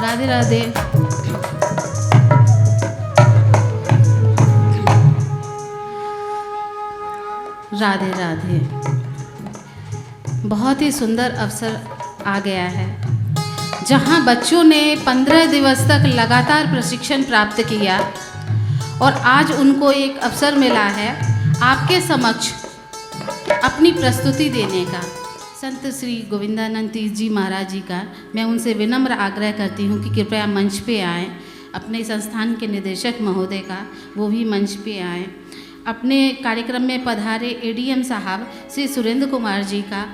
राधे राधे। राधे राधे। बहुत ही सुंदर अवसर आ गया है जहां बच्चों ने 15 दिवस तक लगातार प्रशिक्षण प्राप्त किया और आज उनको एक अवसर मिला है आपके समक्ष अपनी प्रस्तुति देने का। संत श्री गोविंदानंद तीर्थ जी महाराज जी का मैं उनसे विनम्र आग्रह करती हूँ कि कृपया मंच पे आएँ। अपने संस्थान के निदेशक महोदय का वो भी मंच पे आएँ। अपने कार्यक्रम में पधारे एडीएम साहब श्री सुरेंद्र कुमार जी का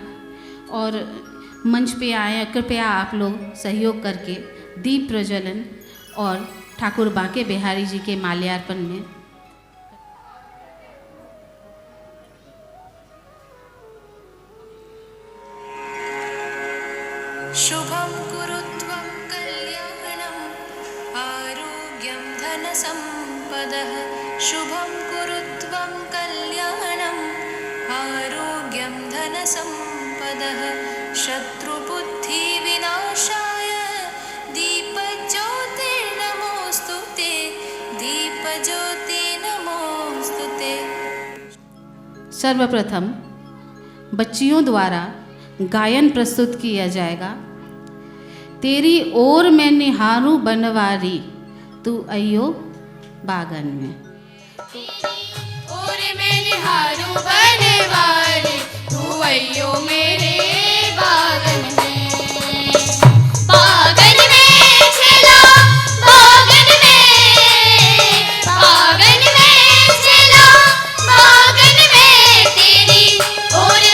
और मंच पे आए। कृपया आप लोग सहयोग करके दीप प्रज्वलन और ठाकुर बांके बिहारी जी के माल्यार्पण में शुभं कुरुत्वं कल्याणम् आरोग्यं धनसम्पदः। शुभं कुरुत्वं कल्याणम् आरोग्यं धनसम्पदः। शत्रुबुद्धिविनाशाय दीपज्योतिर्नमोऽस्तु ते। दीपज्योति नमोऽस्तु ते। सर्वप्रथम बच्चियों द्वारा गायन प्रस्तुत किया जाएगा। तेरी ओर मैं निहारूं बनवारी, तू अयो बागन में। ओर मैं निहारूं बनवारी, तू अयो मेरे बागन में। बागन में चला, बागन में, बागन में चला, बागन में तेरी ओर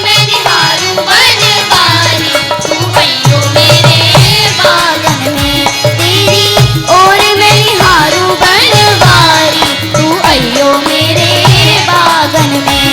मैं निहारूं बनवारी, तू अयो मेरे बागन में। तेरी ओर मैं निहारूं बनवारी, तू अयो मेरे बागन में।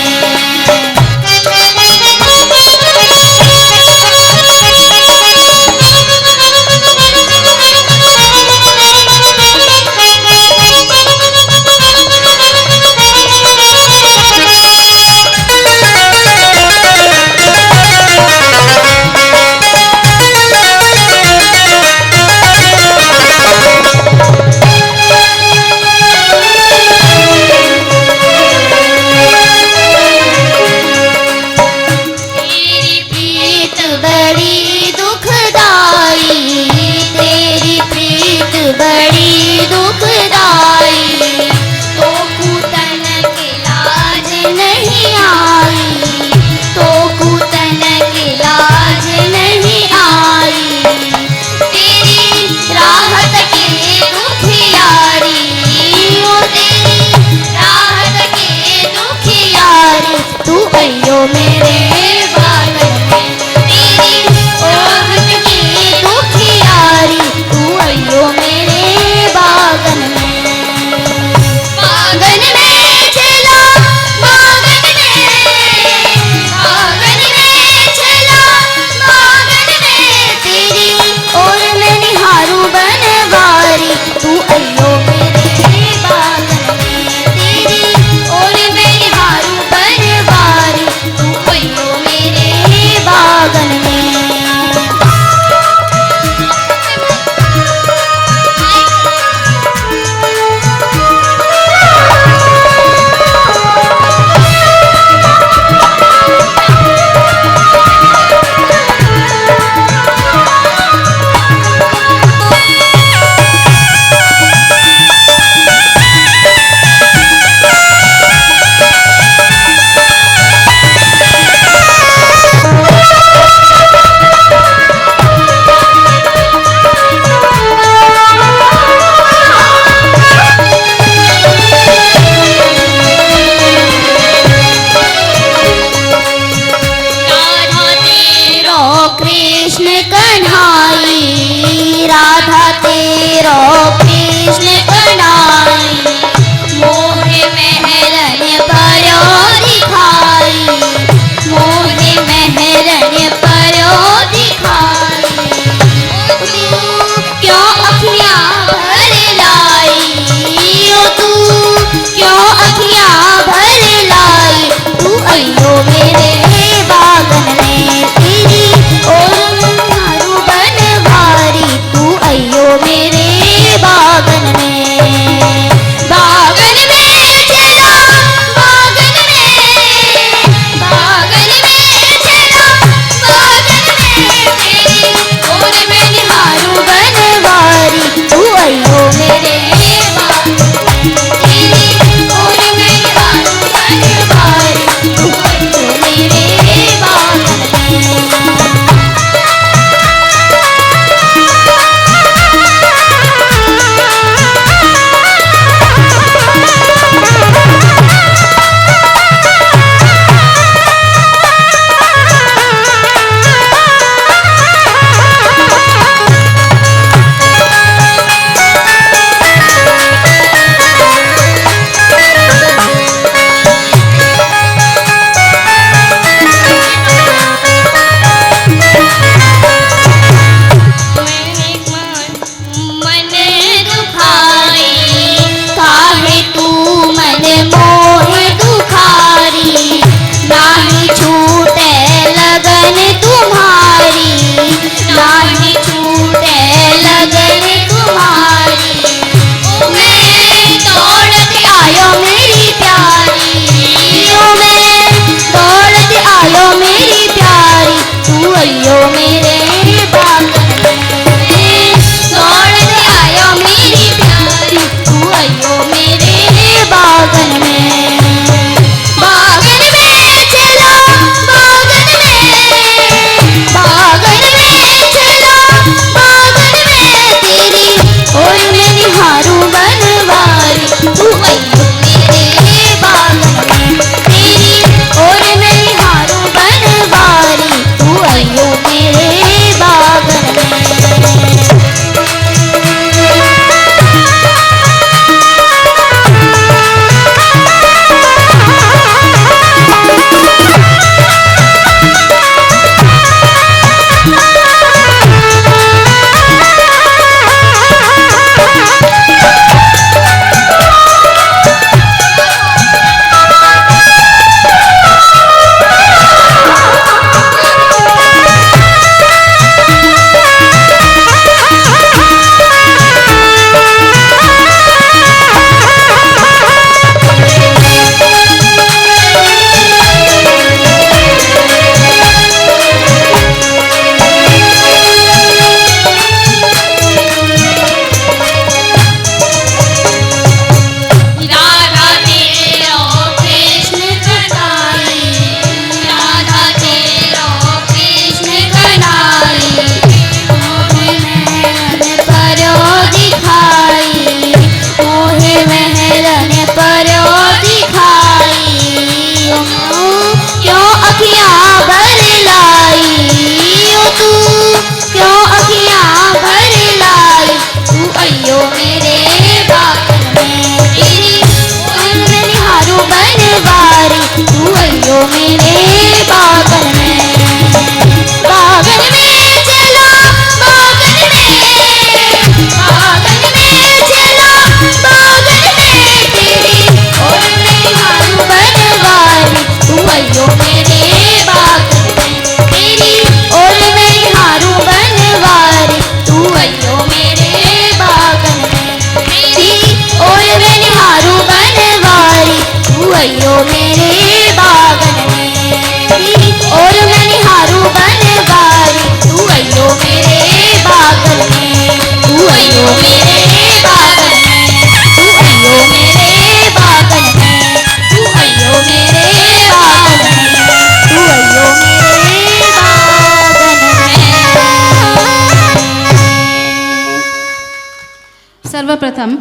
सर्वप्रथम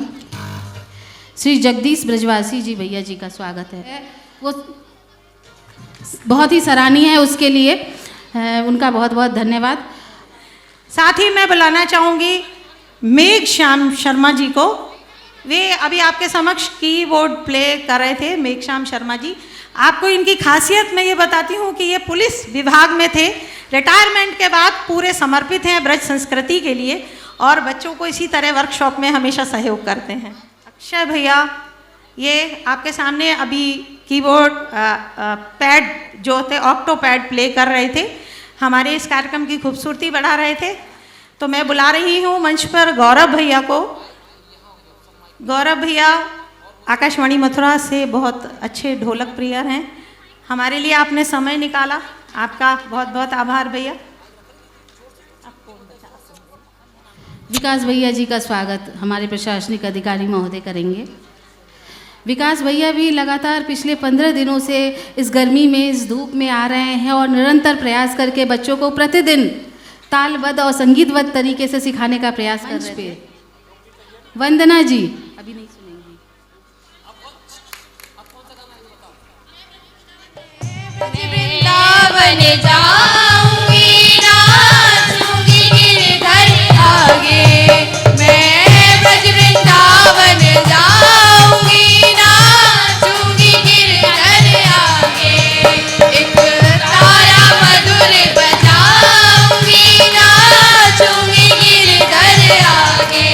श्री जगदीश ब्रजवासी जी भैया जी का स्वागत है। वो बहुत ही सराहनीय है, उसके लिए उनका बहुत बहुत धन्यवाद। साथ ही मैं बुलाना चाहूँगी मेघश्याम शर्मा जी को। वे अभी आपके समक्ष कीबोर्ड प्ले कर रहे थे। मेघश्याम शर्मा जी, आपको इनकी खासियत मैं ये बताती हूँ कि ये पुलिस विभाग में थे, रिटायरमेंट के बाद पूरे समर्पित हैं ब्रज संस्कृति के लिए और बच्चों को इसी तरह वर्कशॉप में हमेशा सहयोग करते हैं। अक्षय भैया, ये आपके सामने अभी कीबोर्ड पैड जो थे ऑक्टो पैड प्ले कर रहे थे, हमारे इस कार्यक्रम की खूबसूरती बढ़ा रहे थे। तो मैं बुला रही हूँ मंच पर गौरव भैया को। गौरव भैया आकाशवाणी मथुरा से बहुत अच्छे ढोलक प्रिय हैं। हमारे लिए आपने समय निकाला, आपका बहुत बहुत आभार भैया। विकास भैया जी का स्वागत हमारे प्रशासनिक अधिकारी महोदय करेंगे। विकास भैया भी लगातार पिछले 15 दिनों से इस गर्मी में, इस धूप में आ रहे हैं और निरंतर प्रयास करके बच्चों को प्रतिदिन तालबद्ध और संगीतबद्ध तरीके से सिखाने का प्रयास कर रहे थे। वंदना जी अभी नहीं सुनेंगी। वृंदावन जाऊंगी, नाचूंगी गिरधर आगे। मैं ब्रज वृंदावन जाऊंगी, नाचूंगी गिरधर आगे। एक तारा मधुर बजाऊंगी, नाचूंगी गिरधर आगे।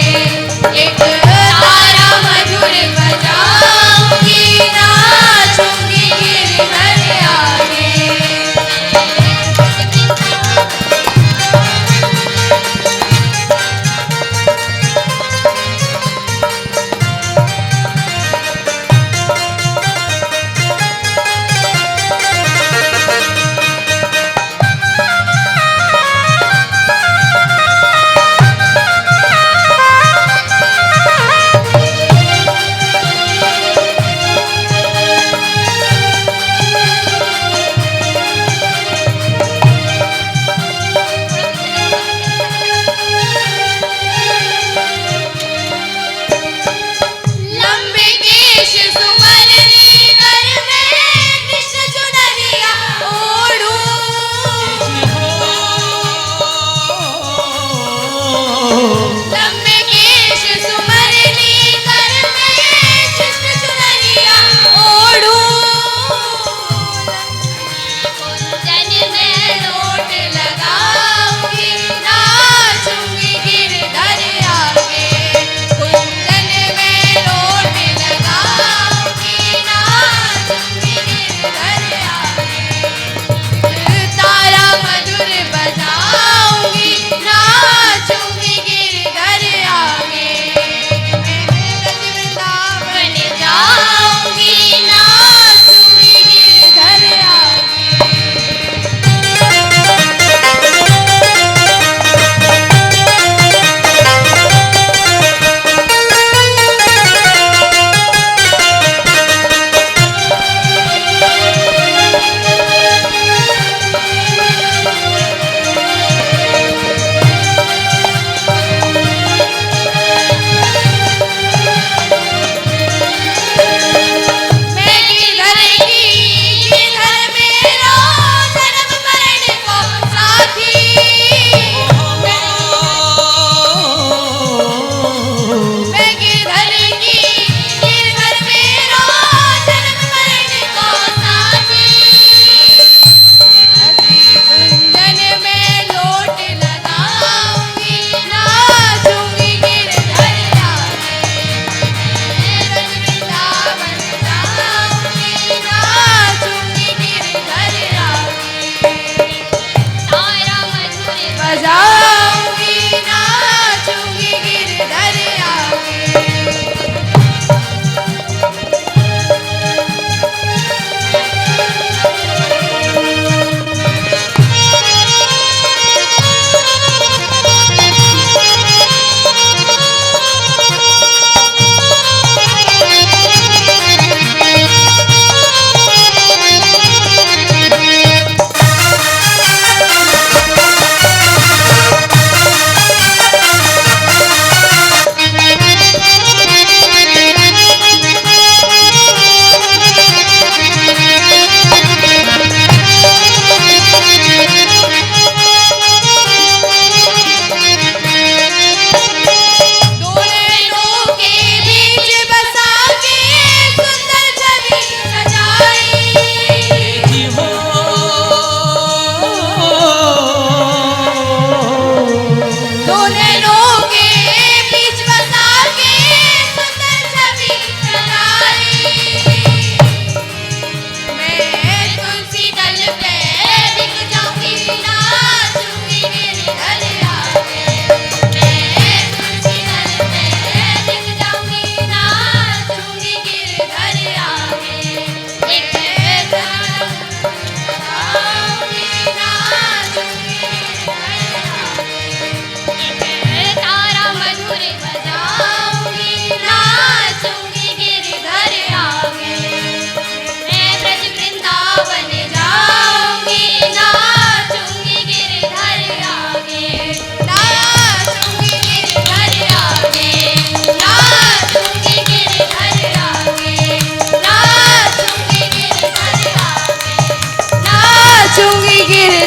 एक तारा मधुर बजाऊंगी, नाचूंगी गिरधर आगे।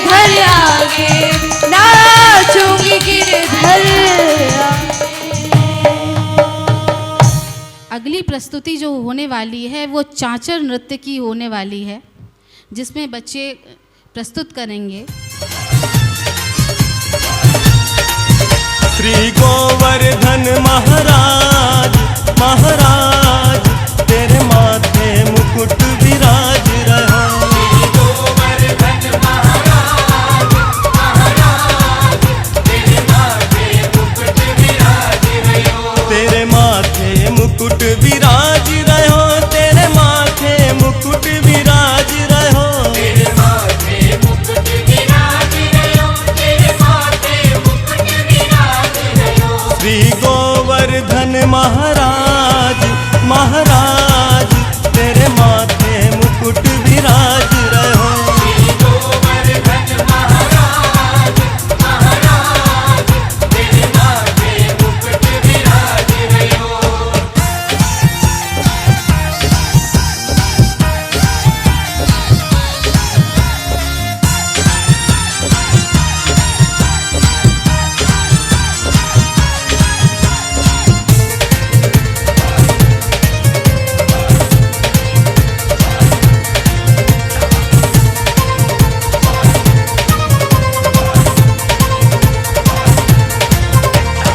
गिरधर आगे, नाचूंगी गिरधर आगे। अगली प्रस्तुति जो होने वाली है वो चांचर नृत्य की होने वाली है, जिसमें बच्चे प्रस्तुत करेंगे। श्री गोवर्धन महाराज महाराज, तेरे माथे मुकुट विराज रहा। श्री गोवर्धन महाराज महाराज, तेरे माथे मुकुट विराज रहो। तेरे माथे मुकुट विराज रहो, तेरे माथे मुकुट विराज रहो। तेरे माथे मुकुट विराज रहो, तेरे माथे मुकुट विराज रहो। श्री गोवर्धन महाराज महाराज, तेरे माथे मुकुट विराज रहो। श्री गोवर्धन महाराज महाराज, तेरे माथे मुकुट विराज रहो।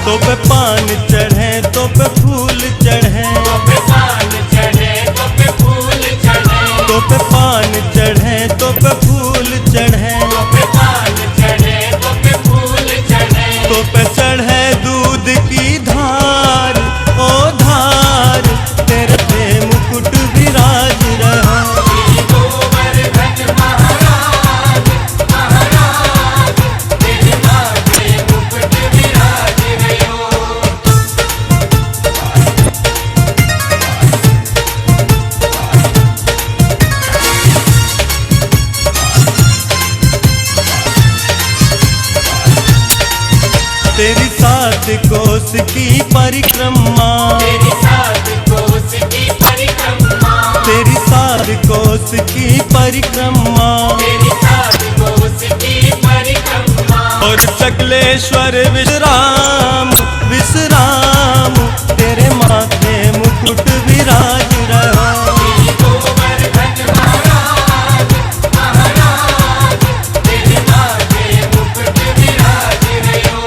तो पे पान चढ़े तो पे फूल चढ़े, तो पे पान चढ़े तो पे फूल चढ़े। तो पे पान चढ़े तो पे फूल चढ़े, तो पे पान चढ़े तो पे फूल चढ़े। तो पे चढ़े दूध की धार ओ धार, तेरे पे मुकुट विराज रहा। श्री गोवर्धन महाराज महाराज, तेरे माथे मुकुट विराज रहो। तेरी 7 कोस की परिक्रमा, तेरी 7 कोस की परिक्रमा। तेरी 7 कोस की परिक्रमा, तेरी 7 कोस की परिक्रमा। और सकलेश्वर विश्राम विश्राम, तेरे माथे मुकुट विराज रहा। श्री गोवर्धन महाराज महाराज, तेरे माथे मुकुट विराज रहो।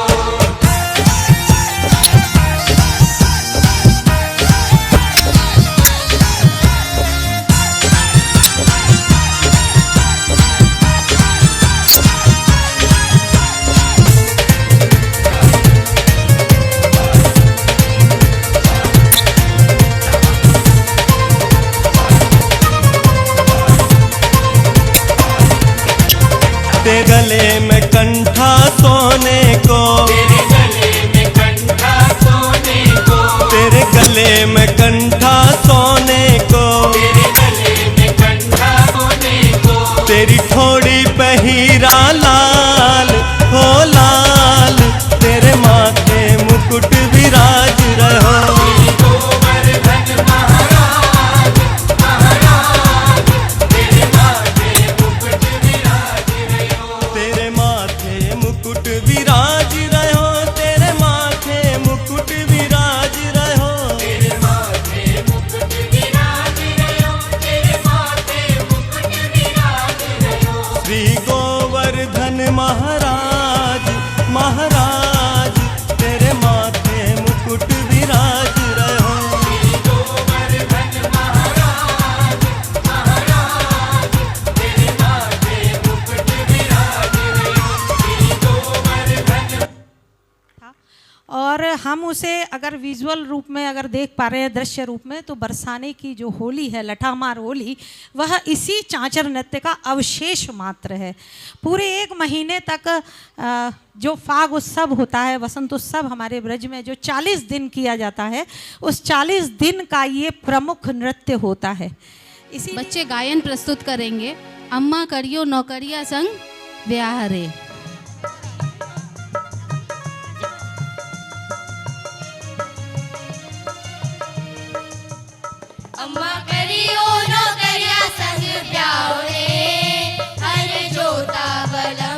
तेरे गले में कंठा सोने को, तेरे गले में कंठा सोने को। तेरे गले में कंठा सोने को, तेरे गले में कंठा सोने को। तेरी ठोड़ी पे हीरा लाल हो लाल, तेरे माथे मुकुट विराज रहो। श्री गोवर्धन महाराज महाराज, तेरे माथे मुकुट विराज रहो। तेरे माथे मुकुट विराज रहो, तेरे माथे मुकुट विराज रहो। तेरे माथे मुकुट विराज रहो, तेरे माथे मुकुट विराज रहो। श्री गोवर्धन महाराज महाराज, तेरे माथे मुकुट विराज रहो। श्री गोवर्धन महाराज महाराज, तेरे माथे मुकुट विराज रहो। श्री गोवर्धन। और हम उसे अगर विजुअल रूप में अगर देख पा रहे हैं, दृश्य रूप में, तो बरसाने की जो होली है, लठामार होली, वह इसी चांचर नृत्य का अवशेष मात्र है। पूरे 1 महीने तक जो फाग उत्सव होता है, वसंत उत्सव हमारे ब्रज में जो 40 दिन किया जाता है, उस 40 दिन का ये प्रमुख नृत्य होता है। इसी बच्चे गायन प्रस्तुत करेंगे। अम्मा करियो नौकरिया संग ब्याह रे। अम्मा करियो नौकरिया संग ब्याह रे, हर जोता बलम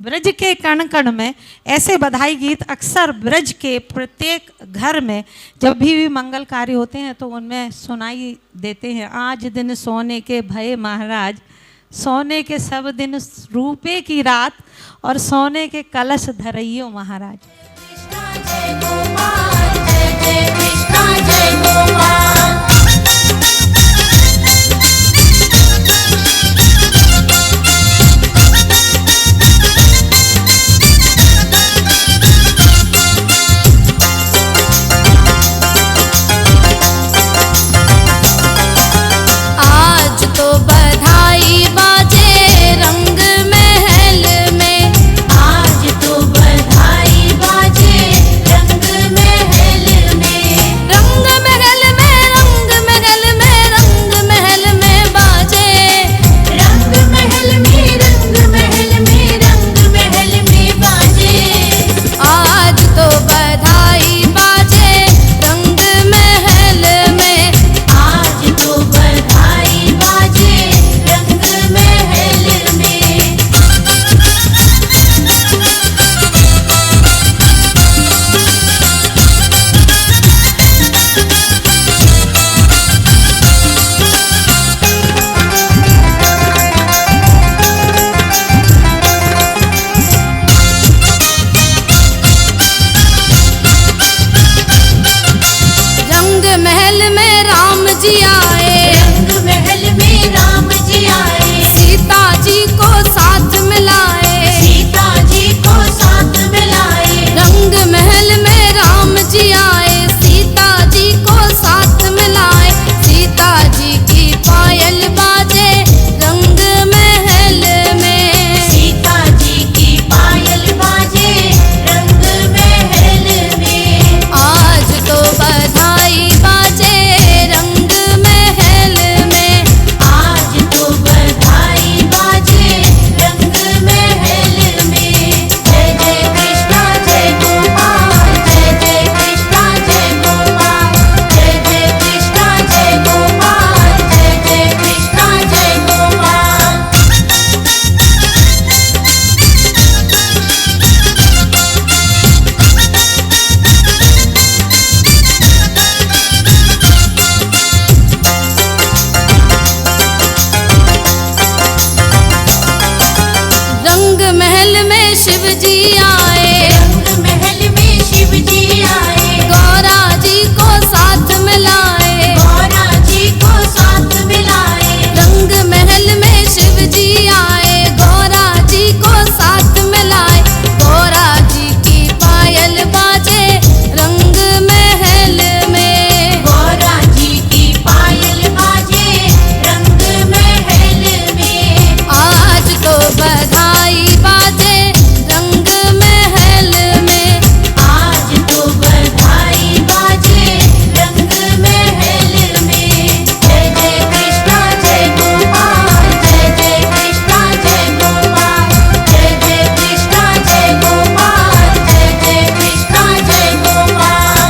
ब्रज के कण कण में ऐसे बधाई गीत अक्सर ब्रज के प्रत्येक घर में जब भी मंगल कार्य होते हैं तो उनमें सुनाई देते हैं। आज दिन सोने के भये महाराज, सोने के सब दिन रूपे की रात, और सोने के कलश धरइयो महाराज। जय गोपाल, जय जय कृष्णा जय गोपाल। आज तो बधाई बाजे रंग महल में, आज तो बधाई बाजे रंग महल में। रंग महल में, रंग महल में, रंग महल में बाजे। रंग महल में, रंग महल में, रंग महल में बाजे। आज तो बधाई बाजे रंग महल में, आज तो बधाई बाजे रंग महल में। रंग महल में राम जी आए, रंग महल में राम जी आए। सीता जी को साथ मिलाए। सीता जी को साथ मिलाए। रंग महल में राम जी आए, सीता जी को साथ मिलाए। सीता जी की पायल बाजे रंग महल में। सीता जी की पायल बाजे रंग महल में। आज तो बधाई बाजे रंग महल में, आज तो बधाई बाजे रंग महल में। जय जय कृष्णा जय गोपाल, जय जय कृष्णा जय गोपाल, जय जय कृष्णा जय गोपाल, जय जय कृष्णा जय गोपाल। रंग महल में शिव जी आए। रंग महल में शिव जी आए। गौरा जी को साथ मिलाए। गौरा जी को साथ मिलाए। रंग महल में शिव जी आए, गौरा जी को साथ मिलाए। गौरा जी की पायल बाजे रंग महल में। गौरा जी की पायल बाजे रंग महल में। आज तो बधाई बाजे रंग महल में, आज तो बधाई बाजे रंग महल में। जय जय कृष्णा जय गोपाल, जय जय कृष्णा जय गोपाल, जय जय कृष्णा जय गोपाल, जय जय कृष्णा जय गोपाल।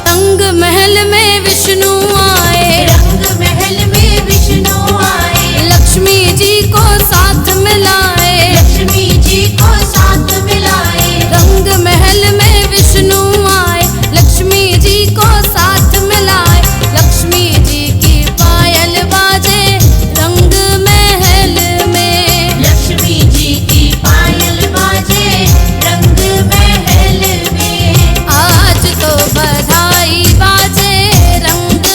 रंग महल में विष्णु आए। रंग महल में विष्णु आए। लक्ष्मी जी को साथ मिलाए। लक्ष्मी जी को साथ मिलाए। रंग महल में विष्णु आए, लक्ष्मी जी को साथ मिलाए। लक्ष्मी जी की पायल बाजे रंग महल में। लक्ष्मी जी की पायल बाजे रंग महल में। आज तो बधाई बाजे रंग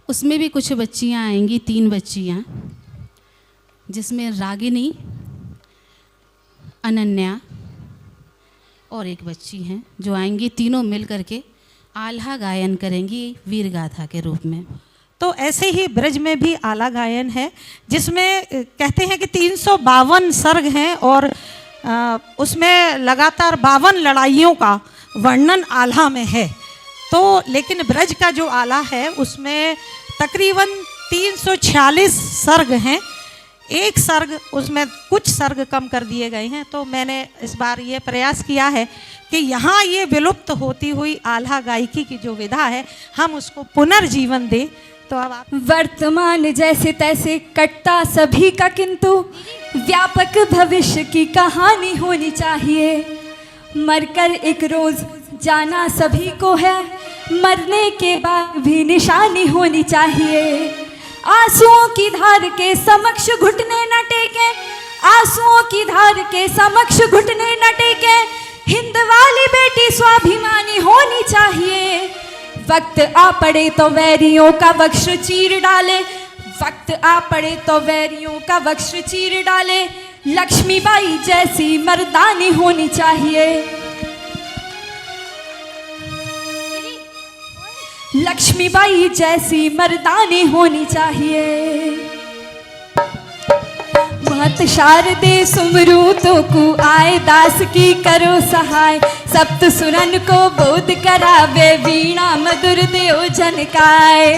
उसमें भी कुछ बच्चियां आएंगी, 3 बच्चियां, जिसमें रागिनी, अनन्या और एक बच्ची हैं जो आएंगी। तीनों मिल करके आल्हा गायन करेंगी वीर गाथा के रूप में। तो ऐसे ही ब्रज में भी आला गायन है, जिसमें कहते हैं कि 352 सर्ग हैं और उसमें लगातार 52 लड़ाइयों का वर्णन आल्हा में है। तो लेकिन ब्रज का जो आला है उसमें तकरीबन 346 सर्ग हैं। एक सर्ग, उसमें कुछ सर्ग कम कर दिए गए हैं। तो मैंने इस बार ये प्रयास किया है कि यहाँ ये विलुप्त होती हुई आल्हा गायकी की जो विधा है हम उसको पुनर्जीवन दें। तो अब आप वर्तमान जैसे तैसे कटता सभी का, किंतु व्यापक भविष्य की कहानी होनी चाहिए। मरकर एक रोज जाना सभी को है, मरने के बाद भी निशानी होनी चाहिए। आंसुओं की धार के समक्ष घुटने न टेके, आंसुओं की धार के समक्ष घुटने न टेके, हिंद वाली बेटी स्वाभिमानी होनी चाहिए। वक्त आ पड़े तो वैरियों का वक्ष चीर डाले, वक्त आ पड़े तो वैरियों का वक्ष चीर डाले। लक्ष्मीबाई जैसी मर्दानी होनी चाहिए, लक्ष्मीबाई जैसी मर्दानी होनी चाहिए। महत शारदे सुमरूतों को आए, दास की करो सहाय। सप्त सुरन को बोध करावे, वीणा मधुर देव जनकाय।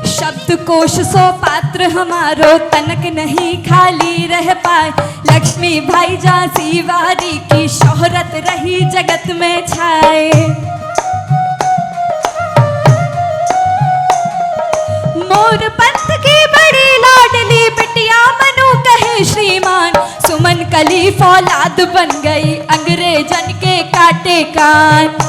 शब्द कोश सो पात्र हमारो, तनक नहीं खाली रह पाए। लक्ष्मी भाई झांसी वारी की शोहरत रही जगत में छाए। मोर पंथ की बड़ी लाडली बिटिया मनु कहे श्रीमान। सुमन कली फौलाद बन गई, अंग्रेजन के काटे कान।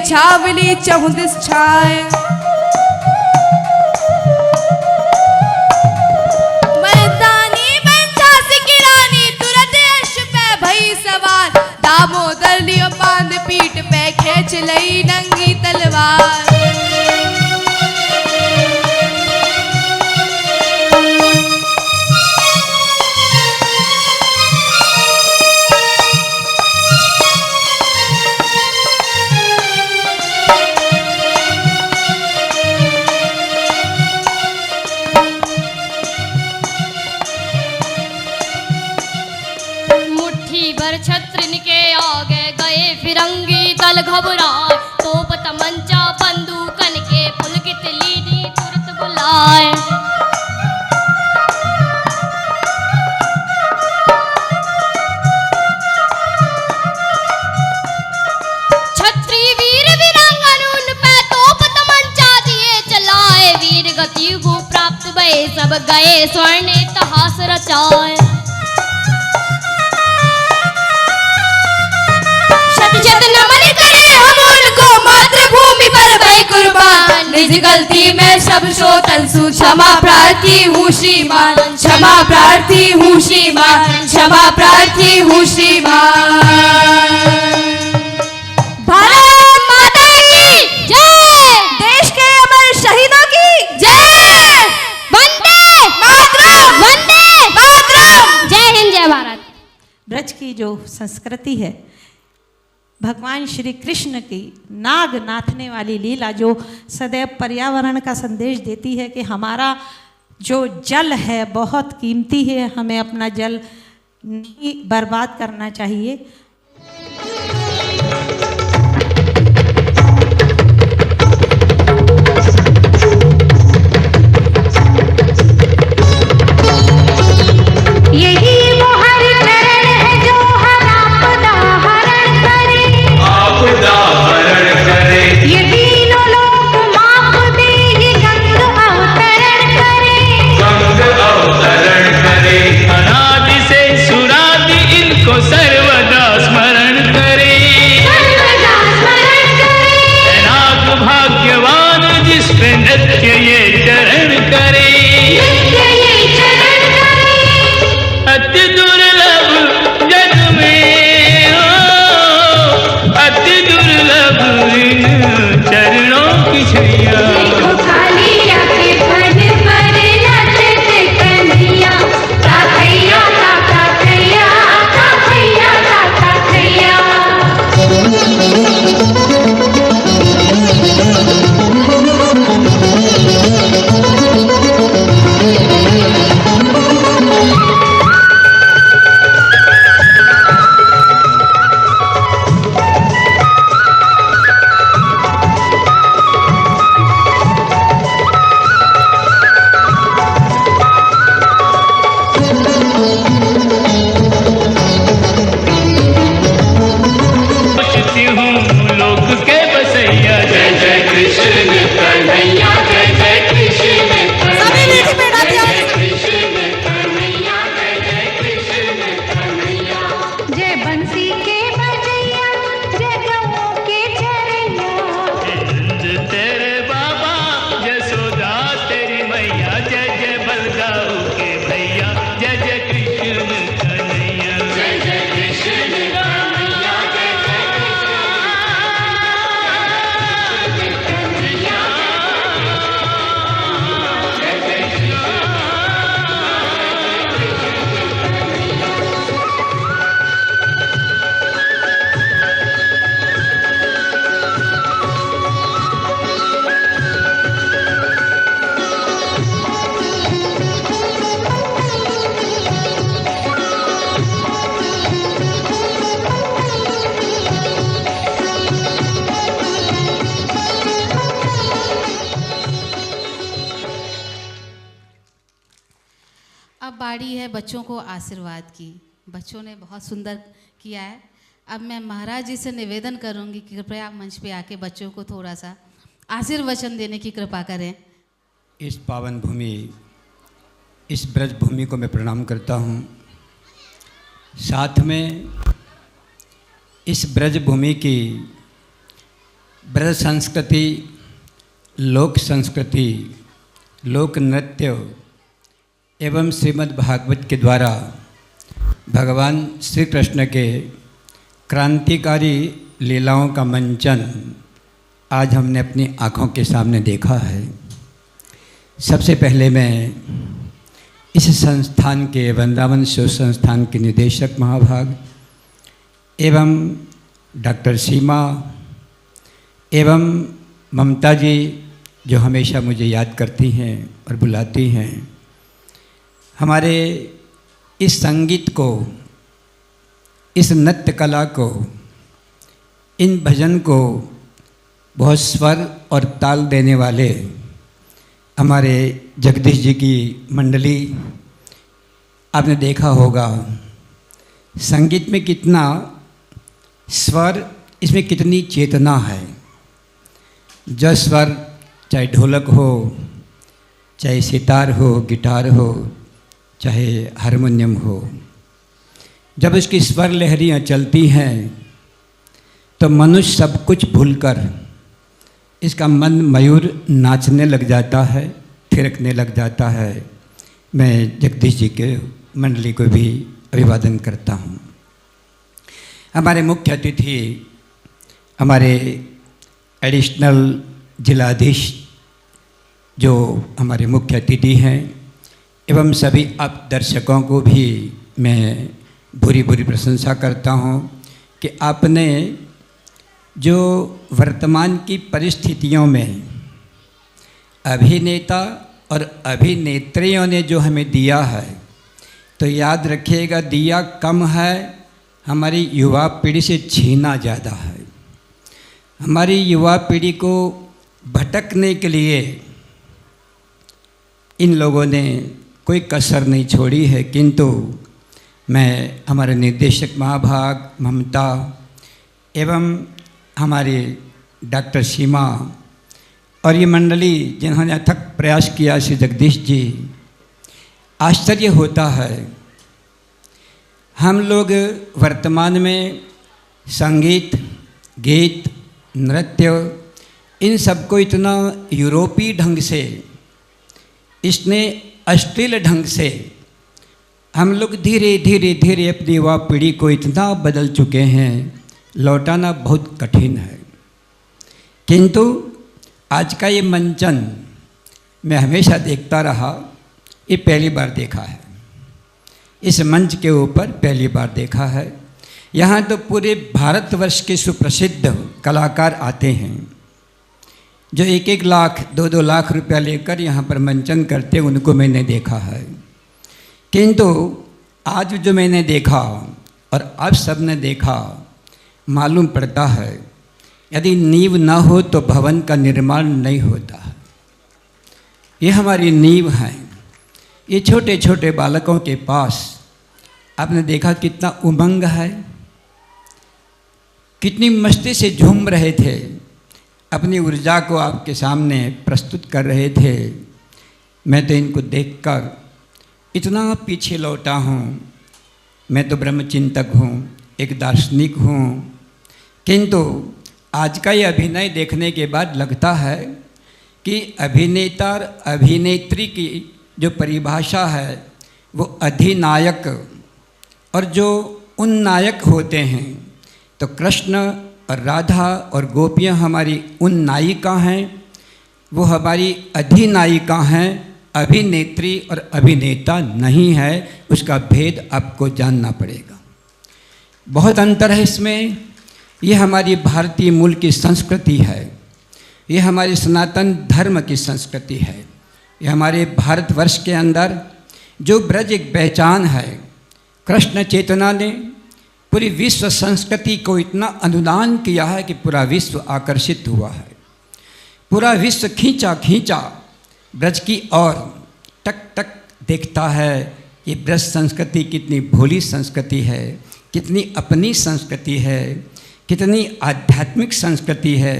छावली चहुदिस छाए। मर्दानी बन झांसी की रानी, तुरंत यश पे भई सवार। दामोदर लियो बांध पीठ पे, खींच लई नंगी तलवार। फिरंगी दल घबराए, तोप तमंचा बंदूकन के, पुलकित लीनी तुरंत बुलाए। छत्री वीर वीरांगन उन पे तोप तमंचा दिए चलाए। वीर गति को प्राप्त भये, सब गए स्वर्ण इतिहास रचाए। नमन करे हम उनको, मातृभूमि पर भय कुर्बान। निज गलती में सब शोतन सु, क्षमा प्रार्थी हूँ श्रीमान। क्षमा प्रार्थी हूँ श्रीमान, क्षमा प्रार्थी हूँ श्रीमान। भारत माता की जय, देश के अमर शहीदों की जय। वंदे मातरम, वंदे मातरम। जय हिंद, जय भारत। ब्रज की जो संस्कृति है, भगवान श्री कृष्ण की नाग नाथने वाली लीला जो सदैव पर्यावरण का संदेश देती है कि हमारा जो जल है बहुत कीमती है, हमें अपना जल नहीं बर्बाद करना चाहिए। यही वो हर चरण है जो हर आपदा हरण करे। ये तीनों लोक माप दे, ये गंग अवतरण करे। अनादि से सुरादि इनको सर्वदा कृष्ण कन्हैया जय जय कृष्ण सभी मीठी पेड़ा दिया। कृष्ण कन्हैया जय जय कृष्ण कन्हैया जय बंसी के बजैया जय गऊ के चरैया नंद तेरे बाबा यशोदा तेरी मैया जय जय बलदाऊ के भैया जय जय कृष्ण कन्हैया जय जय कृष्ण कन्हैया जय जय अब बारी है बच्चों को आशीर्वाद की। बच्चों ने बहुत सुंदर किया है। अब मैं महाराज जी से निवेदन करूंगी कि कृपया मंच पे आके बच्चों को थोड़ा सा आशीर्वचन देने की कृपा करें। इस पावन भूमि, इस ब्रज भूमि को मैं प्रणाम करता हूँ। साथ में इस ब्रज भूमि की ब्रज संस्कृति, लोक संस्कृति, लोक नृत्य एवं श्रीमद् भागवत के द्वारा भगवान श्री कृष्ण के क्रांतिकारी लीलाओं का मंचन आज हमने अपनी आँखों के सामने देखा है। सबसे पहले मैं इस संस्थान के वृंदावन शिव संस्थान के निदेशक महाभाग एवं डॉक्टर सीमा एवं ममता जी जो हमेशा मुझे याद करती हैं और बुलाती हैं, हमारे इस संगीत को, इस नृत्य कला को, इन भजन को बहुत स्वर और ताल देने वाले हमारे जगदीश जी की मंडली। आपने देखा होगा संगीत में कितना स्वर, इसमें कितनी चेतना है। जो स्वर चाहे ढोलक हो, चाहे सितार हो, गिटार हो, चाहे हारमोनियम हो, जब उसकी स्वर लहरियाँ चलती हैं तो मनुष्य सब कुछ भूलकर इसका मन मयूर नाचने लग जाता है, थिरकने लग जाता है। मैं जगदीश जी के मंडली को भी अभिवादन करता हूँ। हमारे मुख्य अतिथि, हमारे एडिशनल जिलाधीश जो हमारे मुख्य अतिथि हैं, एवं सभी आप दर्शकों को भी मैं बुरी प्रशंसा करता हूँ कि आपने जो वर्तमान की परिस्थितियों में अभिनेता और अभिनेत्रियों ने जो हमें दिया है, तो याद रखिएगा दिया कम है, हमारी युवा पीढ़ी से छीना ज़्यादा है। हमारी युवा पीढ़ी को भटकने के लिए इन लोगों ने कोई कसर नहीं छोड़ी है। किंतु मैं हमारे निर्देशक महाभाग ममता एवं हमारे डॉक्टर सीमा और ये मंडली जिन्होंने अथक प्रयास किया, श्री जगदीश जी, आश्चर्य होता है। हम लोग वर्तमान में संगीत, गीत, नृत्य, इन सबको इतना यूरोपीय ढंग से, इसने अश्लील ढंग से हम लोग धीरे धीरे अपनी युवा पीढ़ी को इतना बदल चुके हैं, लौटाना बहुत कठिन है। किंतु आज का ये मंचन मैं हमेशा देखता रहा, ये पहली बार देखा है। इस मंच के ऊपर पहली बार देखा है। यहाँ तो पूरे भारतवर्ष के सुप्रसिद्ध कलाकार आते हैं जो 1-1 लाख 2-2 लाख रुपया लेकर यहाँ पर मंचन करते, उनको मैंने देखा है। किंतु आज जो मैंने देखा और अब सब ने देखा, मालूम पड़ता है यदि नींव ना हो तो भवन का निर्माण नहीं होता। ये हमारी नींव है। ये छोटे छोटे बालकों के पास आपने देखा कितना उमंग है, कितनी मस्ती से झूम रहे थे। अपनी ऊर्जा को आपके सामने प्रस्तुत कर रहे थे, मैं तो इनको देखकर इतना पीछे लौटा हूँ। मैं तो ब्रह्मचिंतक हूँ, एक दार्शनिक हूँ, किंतु आज का ये अभिनय देखने के बाद लगता है कि अभिनेता और अभिनेत्री की जो परिभाषा है वो अधिनायक और जो उन नायक होते हैं, तो कृष्ण और राधा और गोपियाँ हमारी उन नायिका हैं, वो हमारी अधिनायिका हैं, अभिनेत्री और अभिनेता नहीं है। उसका भेद आपको जानना पड़ेगा। बहुत अंतर है इसमें। ये हमारी भारतीय मूल की संस्कृति है, ये हमारी सनातन धर्म की संस्कृति है, ये हमारे भारतवर्ष के अंदर जो ब्रज एक पहचान है। कृष्ण चेतना ने पूरी विश्व संस्कृति को इतना अनुदान किया है कि पूरा विश्व आकर्षित हुआ है, पूरा विश्व खींचा ब्रज की ओर टक टक देखता है। ये ब्रज संस्कृति कितनी भोली संस्कृति है, कितनी अपनी संस्कृति है, कितनी आध्यात्मिक संस्कृति है,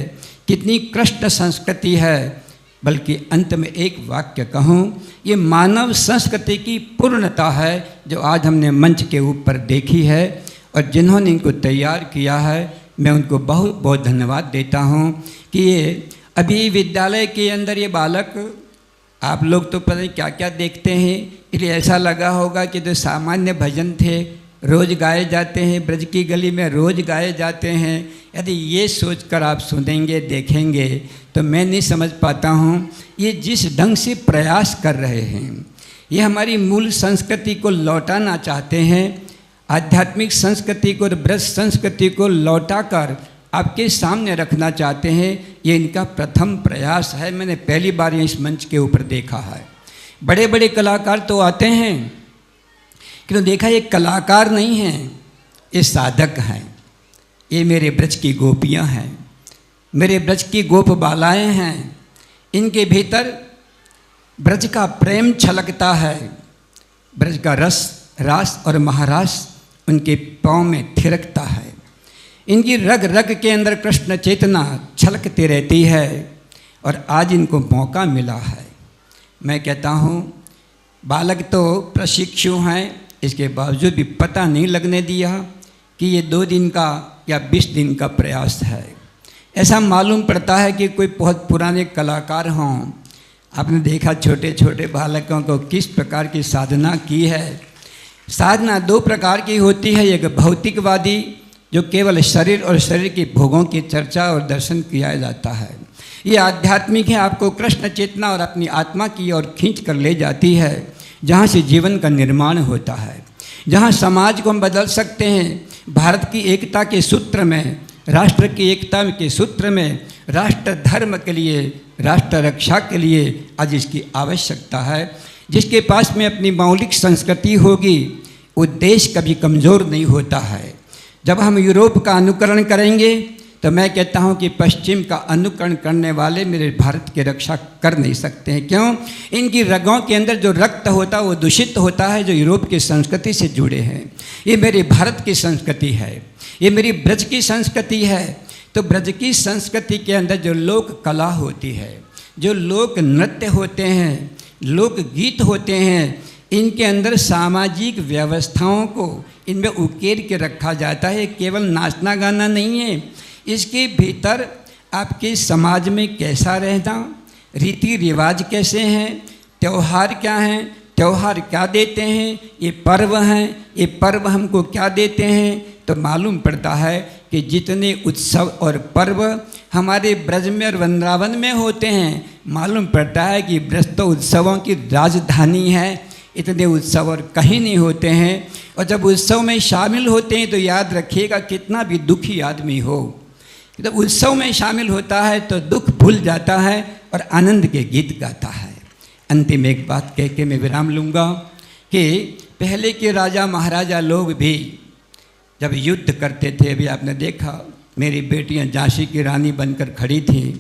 कितनी कृष्ण संस्कृति है। बल्कि अंत में एक वाक्य कहूँ, ये मानव संस्कृति की पूर्णता है जो आज हमने मंच के ऊपर देखी है। और जिन्होंने इनको तैयार किया है, मैं उनको बहुत बहुत धन्यवाद देता हूँ कि ये अभी विद्यालय के अंदर ये बालक, आप लोग तो पता नहीं क्या क्या देखते हैं, इसलिए ऐसा लगा होगा कि जो सामान्य भजन थे रोज़ गाए जाते हैं, ब्रज की गली में रोज़ गाए जाते हैं, यदि ये सोचकर आप सुनेंगे देखेंगे तो मैं नहीं समझ पाता हूँ ये जिस ढंग से प्रयास कर रहे हैं। ये हमारी मूल संस्कृति को लौटाना चाहते हैं, आध्यात्मिक संस्कृति को और ब्रज संस्कृति को लौटाकर आपके सामने रखना चाहते हैं। ये इनका प्रथम प्रयास है। मैंने पहली बार इस मंच के ऊपर देखा है। बड़े बड़े कलाकार तो आते हैं, किंतु देखा ये कलाकार नहीं हैं, ये साधक हैं। ये मेरे ब्रज की गोपियाँ हैं, मेरे ब्रज की गोप बालाएँ हैं। इनके भीतर ब्रज का प्रेम छलकता है, ब्रज का रस रास और महारास उनके पाँव में थिरकता है। इनकी रग रग के अंदर कृष्ण चेतना छलकती रहती है और आज इनको मौका मिला है। मैं कहता हूँ बालक तो प्रशिक्षु हैं, इसके बावजूद भी पता नहीं लगने दिया कि ये 2 दिन का या 20 दिन का प्रयास है। ऐसा मालूम पड़ता है कि कोई बहुत पुराने कलाकार हों। आपने देखा छोटे छोटे बालकों को किस प्रकार की साधना की है। साधना 2 प्रकार की होती है, एक भौतिकवादी जो केवल शरीर और शरीर के भोगों की चर्चा और दर्शन किया जाता है। ये आध्यात्मिक है, आपको कृष्ण चेतना और अपनी आत्मा की ओर खींच कर ले जाती है, जहाँ से जीवन का निर्माण होता है, जहाँ समाज को हम बदल सकते हैं। भारत की एकता के सूत्र में, राष्ट्र की एकता के सूत्र में, राष्ट्र धर्म के लिए, राष्ट्र रक्षा के लिए आज इसकी आवश्यकता है। जिसके पास में अपनी मौलिक संस्कृति होगी वो देश कभी कमज़ोर नहीं होता है। जब हम यूरोप का अनुकरण करेंगे तो मैं कहता हूँ कि पश्चिम का अनुकरण करने वाले मेरे भारत की रक्षा कर नहीं सकते हैं। क्यों? इनकी रगों के अंदर जो रक्त होता है वो दूषित होता है, जो यूरोप की संस्कृति से जुड़े हैं। ये मेरे भारत की संस्कृति है, ये मेरी ब्रज की संस्कृति है। तो ब्रज की संस्कृति के अंदर जो लोक कला होती है, जो लोक नृत्य होते हैं, लोक गीत होते हैं, इनके अंदर सामाजिक व्यवस्थाओं को इनमें उकेर के रखा जाता है। केवल नाचना गाना नहीं है, इसके भीतर आपके समाज में कैसा रहना, रीति रिवाज कैसे हैं, त्यौहार क्या हैं, त्यौहार क्या देते हैं, ये पर्व हैं, ये पर्व हमको क्या देते हैं। तो मालूम पड़ता है कि जितने उत्सव और पर्व हमारे ब्रज में और वृंदावन में होते हैं, मालूम पड़ता है कि ब्रज तो उत्सवों की राजधानी है। इतने उत्सव और कहीं नहीं होते हैं। और जब उत्सव में शामिल होते हैं तो याद रखिएगा, कितना भी दुखी आदमी हो, जब उत्सव में शामिल होता है तो दुख भूल जाता है और आनंद के गीत गाता है। अंतिम एक बात कह के मैं विराम लूँगा कि पहले के राजा महाराजा लोग भी जब युद्ध करते थे, अभी आपने देखा मेरी बेटियां झांसी की रानी बनकर खड़ी थीं,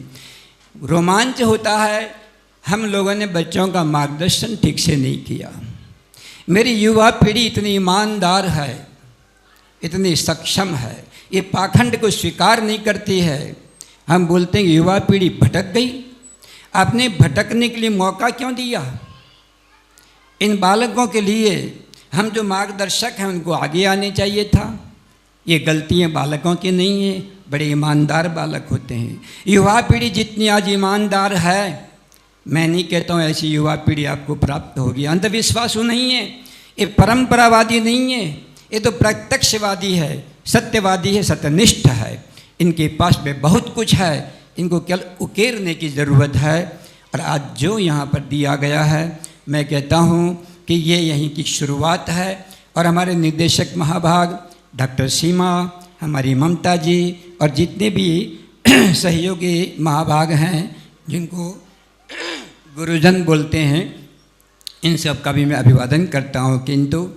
रोमांच होता है। हम लोगों ने बच्चों का मार्गदर्शन ठीक से नहीं किया। मेरी युवा पीढ़ी इतनी ईमानदार है, इतनी सक्षम है, ये पाखंड को स्वीकार नहीं करती है। हम बोलते हैं युवा पीढ़ी भटक गई। आपने भटकने के लिए मौका क्यों दिया? इन बालकों के लिए हम जो मार्गदर्शक हैं उनको आगे आने चाहिए था। ये गलतियाँ बालकों की नहीं है, बड़े ईमानदार बालक होते हैं। युवा पीढ़ी जितनी आज ईमानदार है, मैं नहीं कहता हूँ ऐसी युवा पीढ़ी आपको प्राप्त होगी। अंधविश्वासु नहीं है, ये परंपरावादी नहीं है, ये तो प्रत्यक्षवादी है, सत्यवादी है, सत्यनिष्ठ है। इनके पास में बहुत कुछ है, इनको केवल उकेरने की ज़रूरत है। और आज जो यहाँ पर दिया गया है, मैं कहता हूँ कि ये यहीं की शुरुआत है। और हमारे निर्देशक महाभाग डॉक्टर सीमा, हमारी ममता जी और जितने भी सहयोगी महाभाग हैं जिनको गुरुजन बोलते हैं, इन सब का भी मैं अभिवादन करता हूँ। किंतु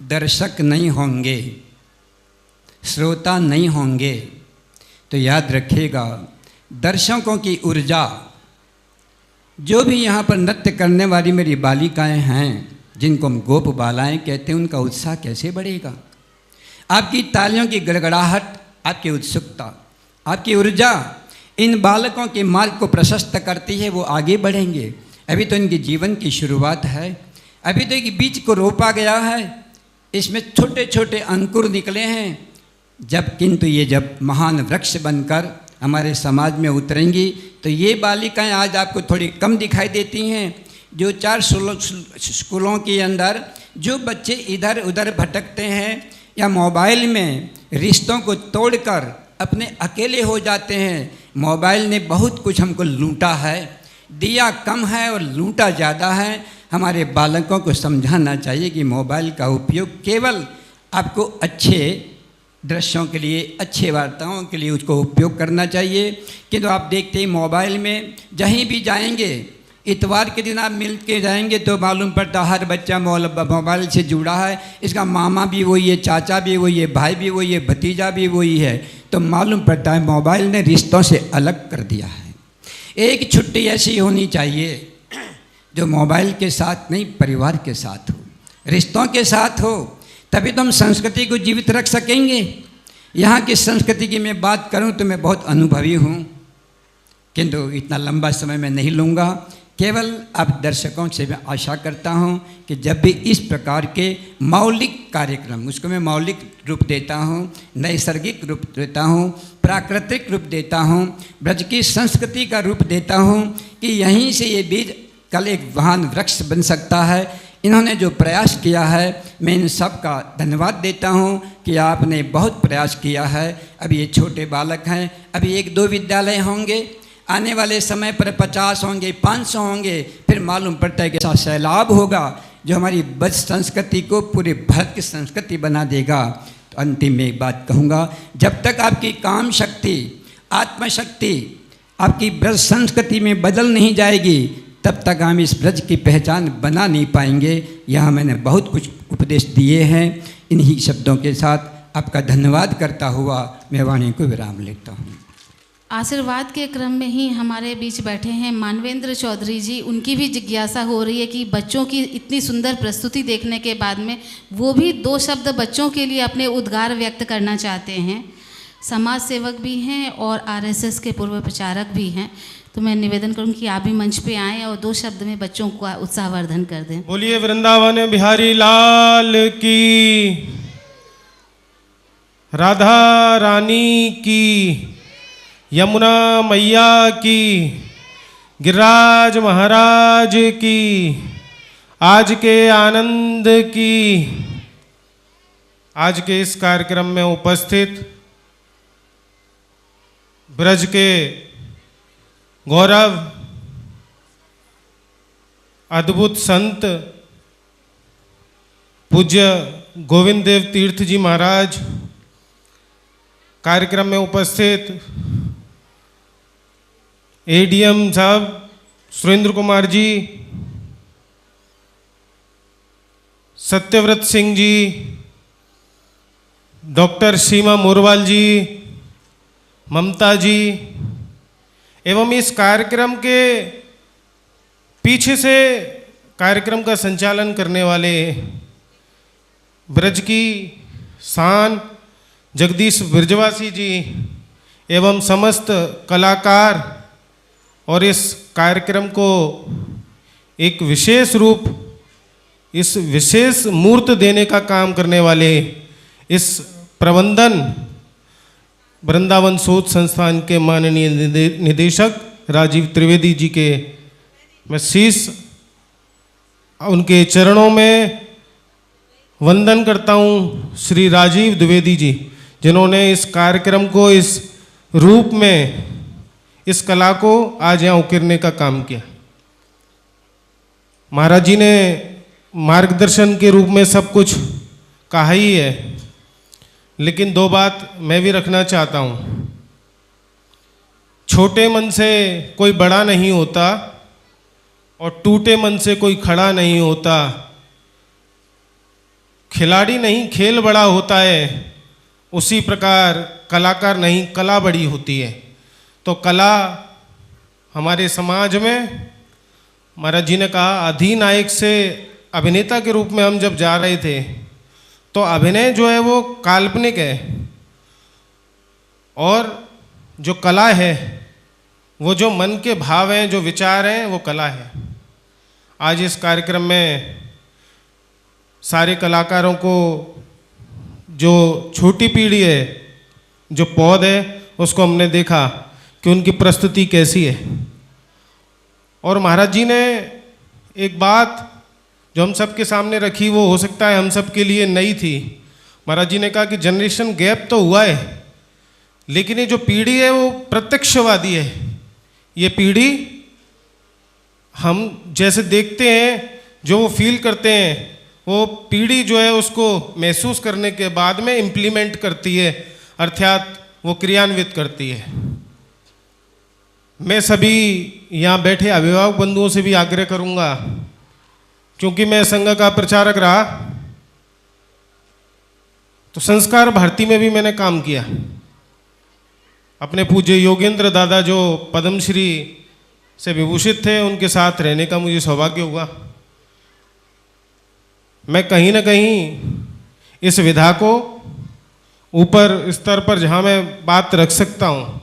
दर्शक नहीं होंगे, श्रोता नहीं होंगे तो याद रखिएगा, दर्शकों की ऊर्जा, जो भी यहाँ पर नृत्य करने वाली मेरी बालिकाएं हैं जिनको हम गोप बालाएं कहते हैं, उनका उत्साह कैसे बढ़ेगा? आपकी तालियों की गड़गड़ाहट, आपकी उत्सुकता, आपकी ऊर्जा इन बालकों के मार्ग को प्रशस्त करती है, वो आगे बढ़ेंगे। अभी तो इनके जीवन की शुरुआत है, अभी तो एक बीज को रोपा गया है, इसमें छोटे छोटे अंकुर निकले हैं। किंतु ये जब महान वृक्ष बनकर हमारे समाज में उतरेंगी तो ये बालिकाएं आज आपको थोड़ी कम दिखाई देती हैं। जो 4 स्कूलों के अंदर जो बच्चे इधर उधर भटकते हैं या मोबाइल में रिश्तों को तोड़कर अपने अकेले हो जाते हैं, मोबाइल ने बहुत कुछ हमको लूटा है, दिया कम है और लूटा ज़्यादा है। हमारे बालकों को समझाना चाहिए कि मोबाइल का उपयोग केवल आपको अच्छे दृश्यों के लिए, अच्छे वार्ताओं के लिए उसको उपयोग करना चाहिए। किंतु आप देखते हैं मोबाइल में जहीं भी जाएंगे, इतवार के दिन आप मिल के जाएंगे तो मालूम पड़ता हर बच्चा मोबाइल से जुड़ा है, इसका मामा भी वही है, चाचा भी वही है, भाई भी वही है, भतीजा भी वही है। तो मालूम पड़ता है मोबाइल ने रिश्तों से अलग कर दिया है। एक छुट्टी ऐसी होनी चाहिए जो मोबाइल के साथ नहीं, परिवार के साथ हो, रिश्तों के साथ हो, तभी तो हम संस्कृति को जीवित रख सकेंगे। यहाँ की संस्कृति की मैं बात करूँ तो मैं बहुत अनुभवी हूँ, किंतु इतना लंबा समय मैं नहीं लूँगा। केवल आप दर्शकों से मैं आशा करता हूँ कि जब भी इस प्रकार के मौलिक कार्यक्रम, उसको मैं मौलिक रूप देता हूँ, नैसर्गिक रूप देता हूँ, प्राकृतिक रूप देता हूँ, ब्रज की संस्कृति का रूप देता हूँ कि यहीं से ये बीज कल एक महान वृक्ष बन सकता है। इन्होंने जो प्रयास किया है, मैं इन सब का धन्यवाद देता हूँ कि आपने बहुत प्रयास किया है। अभी ये छोटे बालक हैं, अभी 1-2 विद्यालय होंगे, आने वाले समय पर 50 होंगे, 500 होंगे, फिर मालूम पड़ता है कि ऐसा सैलाब होगा जो हमारी ब्रज संस्कृति को पूरे भारत की संस्कृति बना देगा। तो अंतिम में एक बात कहूँगा, जब तक आपकी काम शक्ति, आत्मशक्ति आपकी ब्रज संस्कृति में बदल नहीं जाएगी, तब तक हम इस ब्रज की पहचान बना नहीं पाएंगे। यहाँ मैंने बहुत कुछ उपदेश दिए हैं। इन्हीं शब्दों के साथ आपका धन्यवाद करता हुआ मैं वाणी को विराम लेता हूँ। आशीर्वाद के क्रम में ही हमारे बीच बैठे हैं मानवेंद्र चौधरी जी। उनकी भी जिज्ञासा हो रही है कि बच्चों की इतनी सुंदर प्रस्तुति देखने के बाद में वो भी 2 शब्द बच्चों के लिए अपने उद्गार व्यक्त करना चाहते हैं। समाज सेवक भी हैं और आरएसएस के पूर्व प्रचारक भी हैं। तो मैं निवेदन करूँ कि आप भी मंच पे आएँ और 2 शब्द में बच्चों का उत्साहवर्धन कर दें। बोलिए वृंदावन बिहारी लाल की, राधा रानी की, यमुना मैया की, गिरिराज महाराज की, आज के आनंद की। आज के इस कार्यक्रम में उपस्थित ब्रज के गौरव, अद्भुत संत पूज्य गोविंद देव तीर्थ जी महाराज, कार्यक्रम में उपस्थित एडीएम साहब सुरेंद्र कुमार जी, सत्यव्रत सिंह जी, डॉक्टर सीमा मोरवाल जी, ममता जी, एवं इस कार्यक्रम के पीछे से कार्यक्रम का संचालन करने वाले ब्रज की शान जगदीश ब्रजवासी जी, एवं समस्त कलाकार और इस कार्यक्रम को एक विशेष रूप, इस विशेष मूर्त देने का काम करने वाले इस प्रबंधन वृंदावन शोध संस्थान के माननीय निदेशक राजीव त्रिवेदी जी के मैं शीश उनके चरणों में वंदन करता हूँ। श्री राजीव द्विवेदी जी, जिन्होंने इस कार्यक्रम को इस रूप में, इस कला को आज यहाँ उकेरने का काम किया। महाराज जी ने मार्गदर्शन के रूप में सब कुछ कहा ही है, लेकिन दो बात मैं भी रखना चाहता हूँ। छोटे मन से कोई बड़ा नहीं होता और टूटे मन से कोई खड़ा नहीं होता। खिलाड़ी नहीं खेल बड़ा होता है, उसी प्रकार कलाकार नहीं कला बड़ी होती है। तो कला हमारे समाज में, महाराज जी ने कहा अधिनायक से अभिनेता के रूप में हम जब जा रहे थे तो अभिनय जो है वो काल्पनिक है और जो कला है वो जो मन के भाव हैं, जो विचार हैं, वो कला है। आज इस कार्यक्रम में सारे कलाकारों को, जो छोटी पीढ़ी है, जो पौध है, उसको हमने देखा कि उनकी प्रस्तुति कैसी है। और महाराज जी ने एक बात जो हम सब के सामने रखी, वो हो सकता है हम सब के लिए नई थी। महाराज जी ने कहा कि जनरेशन गैप तो हुआ है, लेकिन ये जो पीढ़ी है वो प्रत्यक्षवादी है। ये पीढ़ी हम जैसे देखते हैं, जो वो फील करते हैं, वो पीढ़ी जो है उसको महसूस करने के बाद में इम्प्लीमेंट करती है, अर्थात वो क्रियान्वित करती है। मैं सभी यहाँ बैठे अभिभावक बंधुओं से भी आग्रह करूँगा, क्योंकि मैं संघ का प्रचारक रहा तो संस्कार भारती में भी मैंने काम किया। अपने पूज्य योगेंद्र दादा जो पद्मश्री से विभूषित थे, उनके साथ रहने का मुझे सौभाग्य हुआ। मैं कहीं ना कहीं इस विधा को ऊपर स्तर पर जहाँ मैं बात रख सकता हूँ,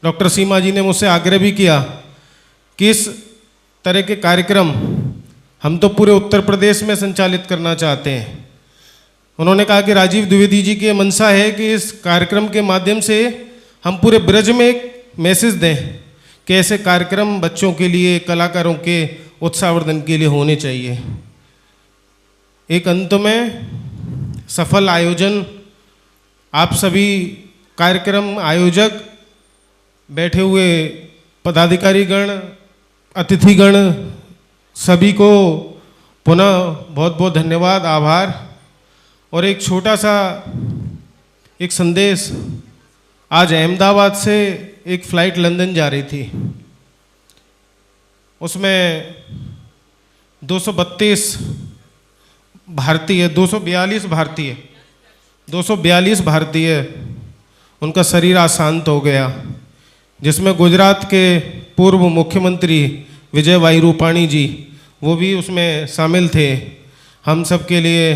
डॉक्टर सीमा जी ने मुझसे आग्रह भी किया कि इस तरह के कार्यक्रम हम तो पूरे उत्तर प्रदेश में संचालित करना चाहते हैं। उन्होंने कहा कि राजीव द्विवेदी जी की मंशा है कि इस कार्यक्रम के माध्यम से हम पूरे ब्रज में एक मैसेज दें कि ऐसे कार्यक्रम बच्चों के लिए, कलाकारों के उत्साहवर्धन के लिए होने चाहिए। एक अंत में सफल आयोजन, आप सभी कार्यक्रम आयोजक, बैठे हुए पदाधिकारीगण, अतिथिगण, सभी को पुनः बहुत बहुत धन्यवाद, आभार। और एक छोटा सा एक संदेश, आज अहमदाबाद से एक फ़्लाइट लंदन जा रही थी, उसमें 242 भारतीय, 242 भारतीय उनका शरीर अशांत हो गया, जिसमें गुजरात के पूर्व मुख्यमंत्री विजय भाई रूपाणी जी, वो भी उसमें शामिल थे। हम सब के लिए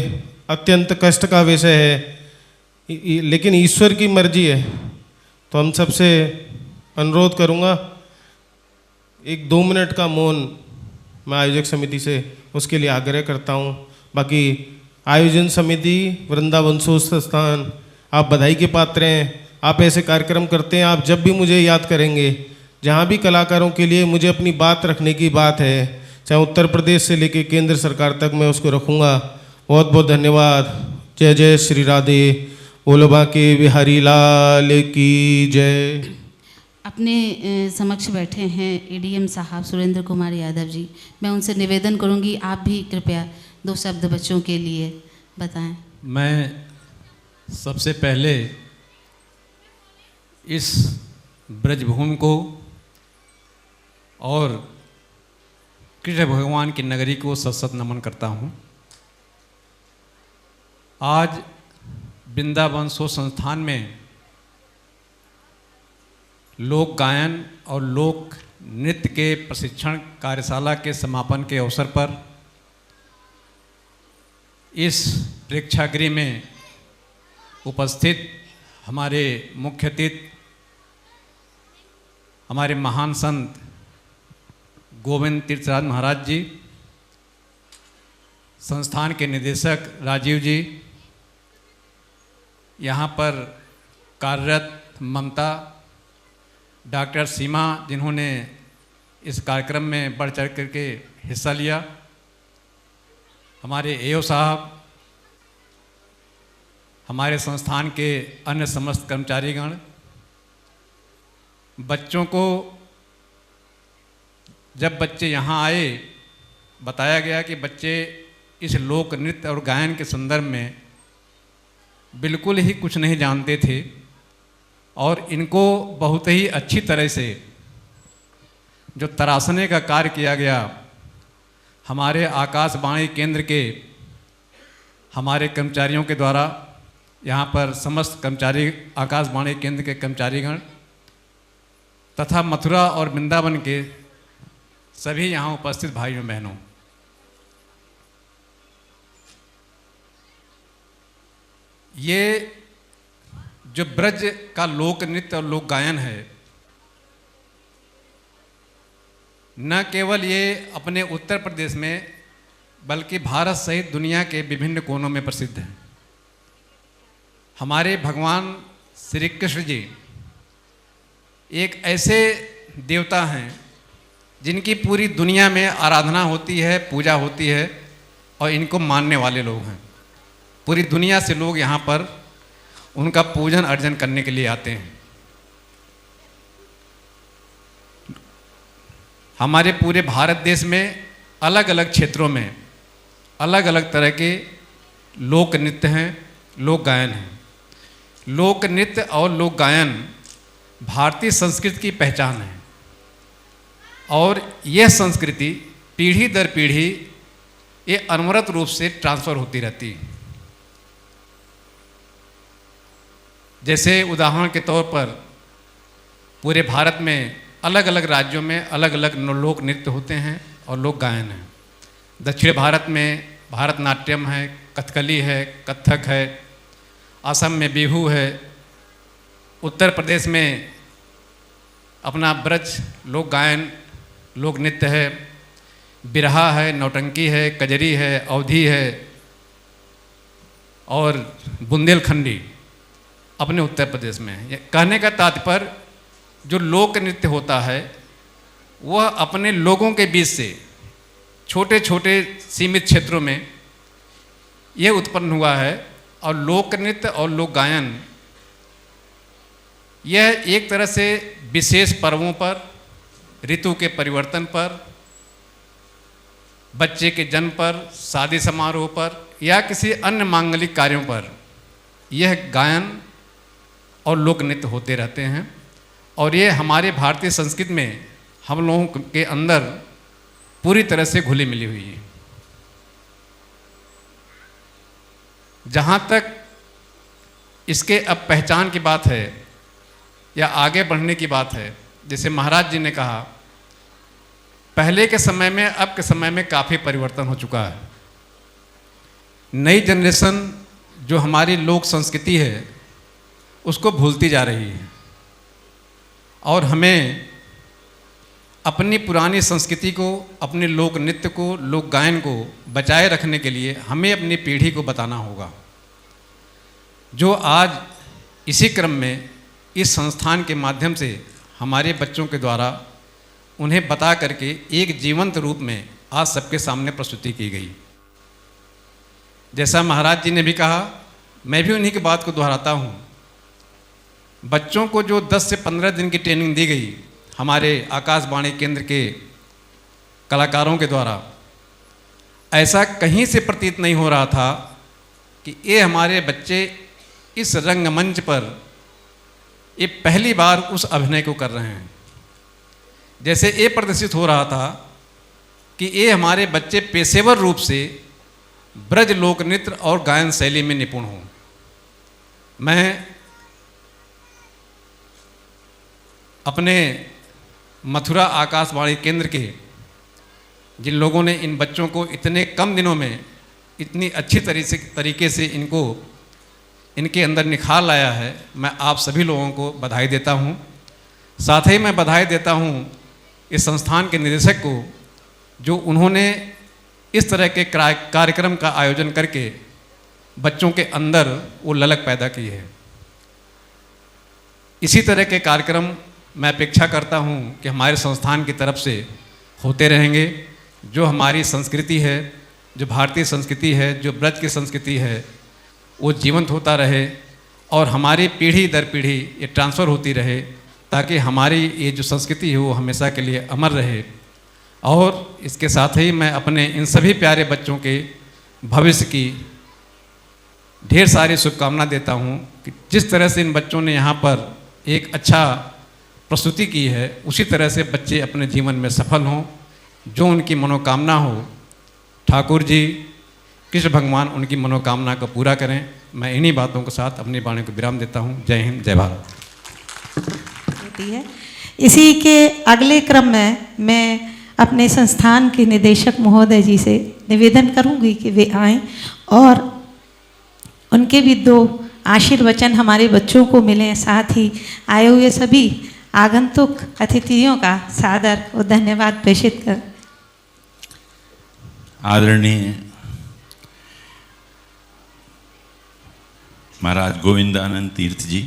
अत्यंत कष्ट का विषय है, लेकिन ईश्वर की मर्जी है। तो हम सबसे अनुरोध करूँगा, एक 2 मिनट का मौन मैं आयोजक समिति से उसके लिए आग्रह करता हूँ। बाकी आयोजन समिति, वृंदावन शोध संस्थान, आप बधाई के पात्र हैं। आप ऐसे कार्यक्रम करते हैं, आप जब भी मुझे याद करेंगे, जहाँ भी कलाकारों के लिए मुझे अपनी बात रखने की बात है, चाहे उत्तर प्रदेश से लेकर केंद्र सरकार तक, मैं उसको रखूँगा। बहुत बहुत धन्यवाद। जय जय श्री राधे, बोलो बांके बिहारी लाल की जय। अपने समक्ष बैठे हैं एडीएम साहब सुरेंद्र कुमार यादव जी। मैं उनसे निवेदन करूंगी, आप भी कृपया 2 शब्द बच्चों के लिए बताएं। मैं सबसे पहले इस ब्रजभूमि को और कृष्ण भगवान की नगरी को सत सत नमन करता हूँ। आज वृंदावन शोध संस्थान में लोक गायन और लोक नृत्य के प्रशिक्षण कार्यशाला के समापन के अवसर पर इस प्रेक्षागृह में उपस्थित हमारे मुख्य अतिथि हमारे महान संत गोविंद तीर्थराज महाराज जी, संस्थान के निदेशक राजीव जी, यहाँ पर कार्यरत ममता, डॉक्टर सीमा जिन्होंने इस कार्यक्रम में बढ़ चढ़ करके हिस्सा लिया, हमारे एओ साहब, हमारे संस्थान के अन्य समस्त कर्मचारीगण, बच्चों को जब बच्चे यहाँ आए बताया गया कि बच्चे इस लोक नृत्य और गायन के संदर्भ में बिल्कुल ही कुछ नहीं जानते थे और इनको बहुत ही अच्छी तरह से जो तराशने का कार्य किया गया, हमारे आकाशवाणी केंद्र के हमारे कर्मचारियों के द्वारा, यहाँ पर समस्त कर्मचारी, आकाशवाणी केंद्र के कर्मचारीगण तथा मथुरा और वृंदावन के सभी यहाँ उपस्थित भाइयों बहनों, ये जो ब्रज का लोक नृत्य और लोक गायन है, न केवल ये अपने उत्तर प्रदेश में बल्कि भारत सहित दुनिया के विभिन्न कोनों में प्रसिद्ध है। हमारे भगवान श्री कृष्ण जी एक ऐसे देवता हैं जिनकी पूरी दुनिया में आराधना होती है, पूजा होती है और इनको मानने वाले लोग हैं। पूरी दुनिया से लोग यहाँ पर उनका पूजन अर्चन करने के लिए आते हैं। हमारे पूरे भारत देश में अलग अलग क्षेत्रों में अलग अलग तरह के लोक नृत्य हैं, लोक गायन हैं। लोक नृत्य और लोक गायन भारतीय संस्कृति की पहचान है और यह संस्कृति पीढ़ी दर पीढ़ी ये अनवरत रूप से ट्रांसफ़र होती रहती है। जैसे उदाहरण के तौर पर पूरे भारत में अलग अलग राज्यों में अलग अलग लोक नृत्य होते हैं और लोक गायन हैं। दक्षिण भारत में भारतनाट्यम है, कथकली है, कथक है, असम में बिहू है, उत्तर प्रदेश में अपना ब्रज लोक गायन लोक नृत्य है, बिरहा है, नौटंकी है, कजरी है, अवधी है और बुंदेलखंडी अपने उत्तर प्रदेश में है। कहने का तात्पर्य जो लोक नृत्य होता है वह अपने लोगों के बीच से छोटे छोटे सीमित क्षेत्रों में यह उत्पन्न हुआ है और लोक नृत्य और लोक गायन यह एक तरह से विशेष पर्वों पर, ऋतु के परिवर्तन पर, बच्चे के जन्म पर, शादी समारोह पर या किसी अन्य मांगलिक कार्यों पर यह गायन और लोक नृत्य होते रहते हैं और ये हमारे भारतीय संस्कृति में हम लोगों के अंदर पूरी तरह से घुली मिली हुई है। जहाँ तक इसके अब पहचान की बात है या आगे बढ़ने की बात है, जैसे महाराज जी ने कहा, पहले के समय में अब के समय में काफ़ी परिवर्तन हो चुका है। नई जनरेशन जो हमारी लोक संस्कृति है उसको भूलती जा रही है और हमें अपनी पुरानी संस्कृति को, अपने लोक नृत्य को, लोक गायन को बचाए रखने के लिए हमें अपनी पीढ़ी को बताना होगा, जो आज इसी क्रम में इस संस्थान के माध्यम से हमारे बच्चों के द्वारा उन्हें बता करके एक जीवंत रूप में आज सबके सामने प्रस्तुति की गई। जैसा महाराज जी ने भी कहा, मैं भी उन्हीं की बात को दोहराता हूँ। बच्चों को जो 10 से 15 दिन की ट्रेनिंग दी गई हमारे आकाशवाणी केंद्र के कलाकारों के द्वारा, ऐसा कहीं से प्रतीत नहीं हो रहा था कि ये हमारे बच्चे इस रंगमंच पर ये पहली बार उस अभिनय को कर रहे हैं। जैसे ये प्रदर्शित हो रहा था कि ये हमारे बच्चे पेशेवर रूप से ब्रज लोक नृत्य और गायन शैली में निपुण हों। मैं अपने मथुरा आकाशवाणी केंद्र के जिन लोगों ने इन बच्चों को इतने कम दिनों में इतनी अच्छी तरीके से इनके अंदर निखार लाया है, मैं आप सभी लोगों को बधाई देता हूं। साथ ही मैं बधाई देता हूँ इस संस्थान के निदेशक को, जो उन्होंने इस तरह के कार्यक्रम का आयोजन करके बच्चों के अंदर वो ललक पैदा की है। इसी तरह के कार्यक्रम मैं अपेक्षा करता हूँ कि हमारे संस्थान की तरफ से होते रहेंगे। जो हमारी संस्कृति है, जो भारतीय संस्कृति है, जो ब्रज की संस्कृति है, वो जीवंत होता रहे और हमारी पीढ़ी दर पीढ़ी ये ट्रांसफ़र होती रहे, ताकि हमारी ये जो संस्कृति है वो हमेशा के लिए अमर रहे। और इसके साथ ही मैं अपने इन सभी प्यारे बच्चों के भविष्य की ढेर सारी शुभकामना देता हूँ कि जिस तरह से इन बच्चों ने यहाँ पर एक अच्छा प्रस्तुति की है, उसी तरह से बच्चे अपने जीवन में सफल हों, जो उनकी मनोकामना हो ठाकुर जी कृष्ण भगवान उनकी मनोकामना को पूरा करें। मैं इन्हीं बातों के साथ अपनी वाणी को विराम देता हूँ। जय हिंद, जय भारत। है इसी के अगले क्रम में मैं अपने संस्थान के निदेशक महोदय जी से निवेदन करूंगी कि वे आएं और उनके भी 2 आशीर्वचन हमारे बच्चों को मिलें। साथ ही आए हुए सभी आगंतुक अतिथियों का सादर और धन्यवाद प्रेषित कर। आदरणीय महाराज गोविंदानंद तीर्थ जी,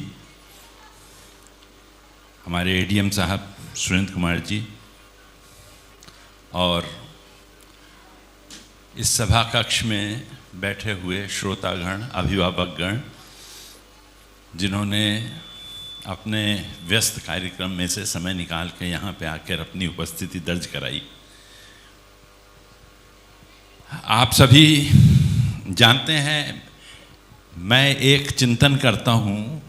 हमारे एडीएम साहब सुरेंद्र कुमार जी और इस सभा कक्ष में बैठे हुए श्रोतागण, अभिभावकगण, जिन्होंने अपने व्यस्त कार्यक्रम में से समय निकाल के यहाँ पे आकर अपनी उपस्थिति दर्ज कराई। आप सभी जानते हैं, मैं एक चिंतन करता हूँ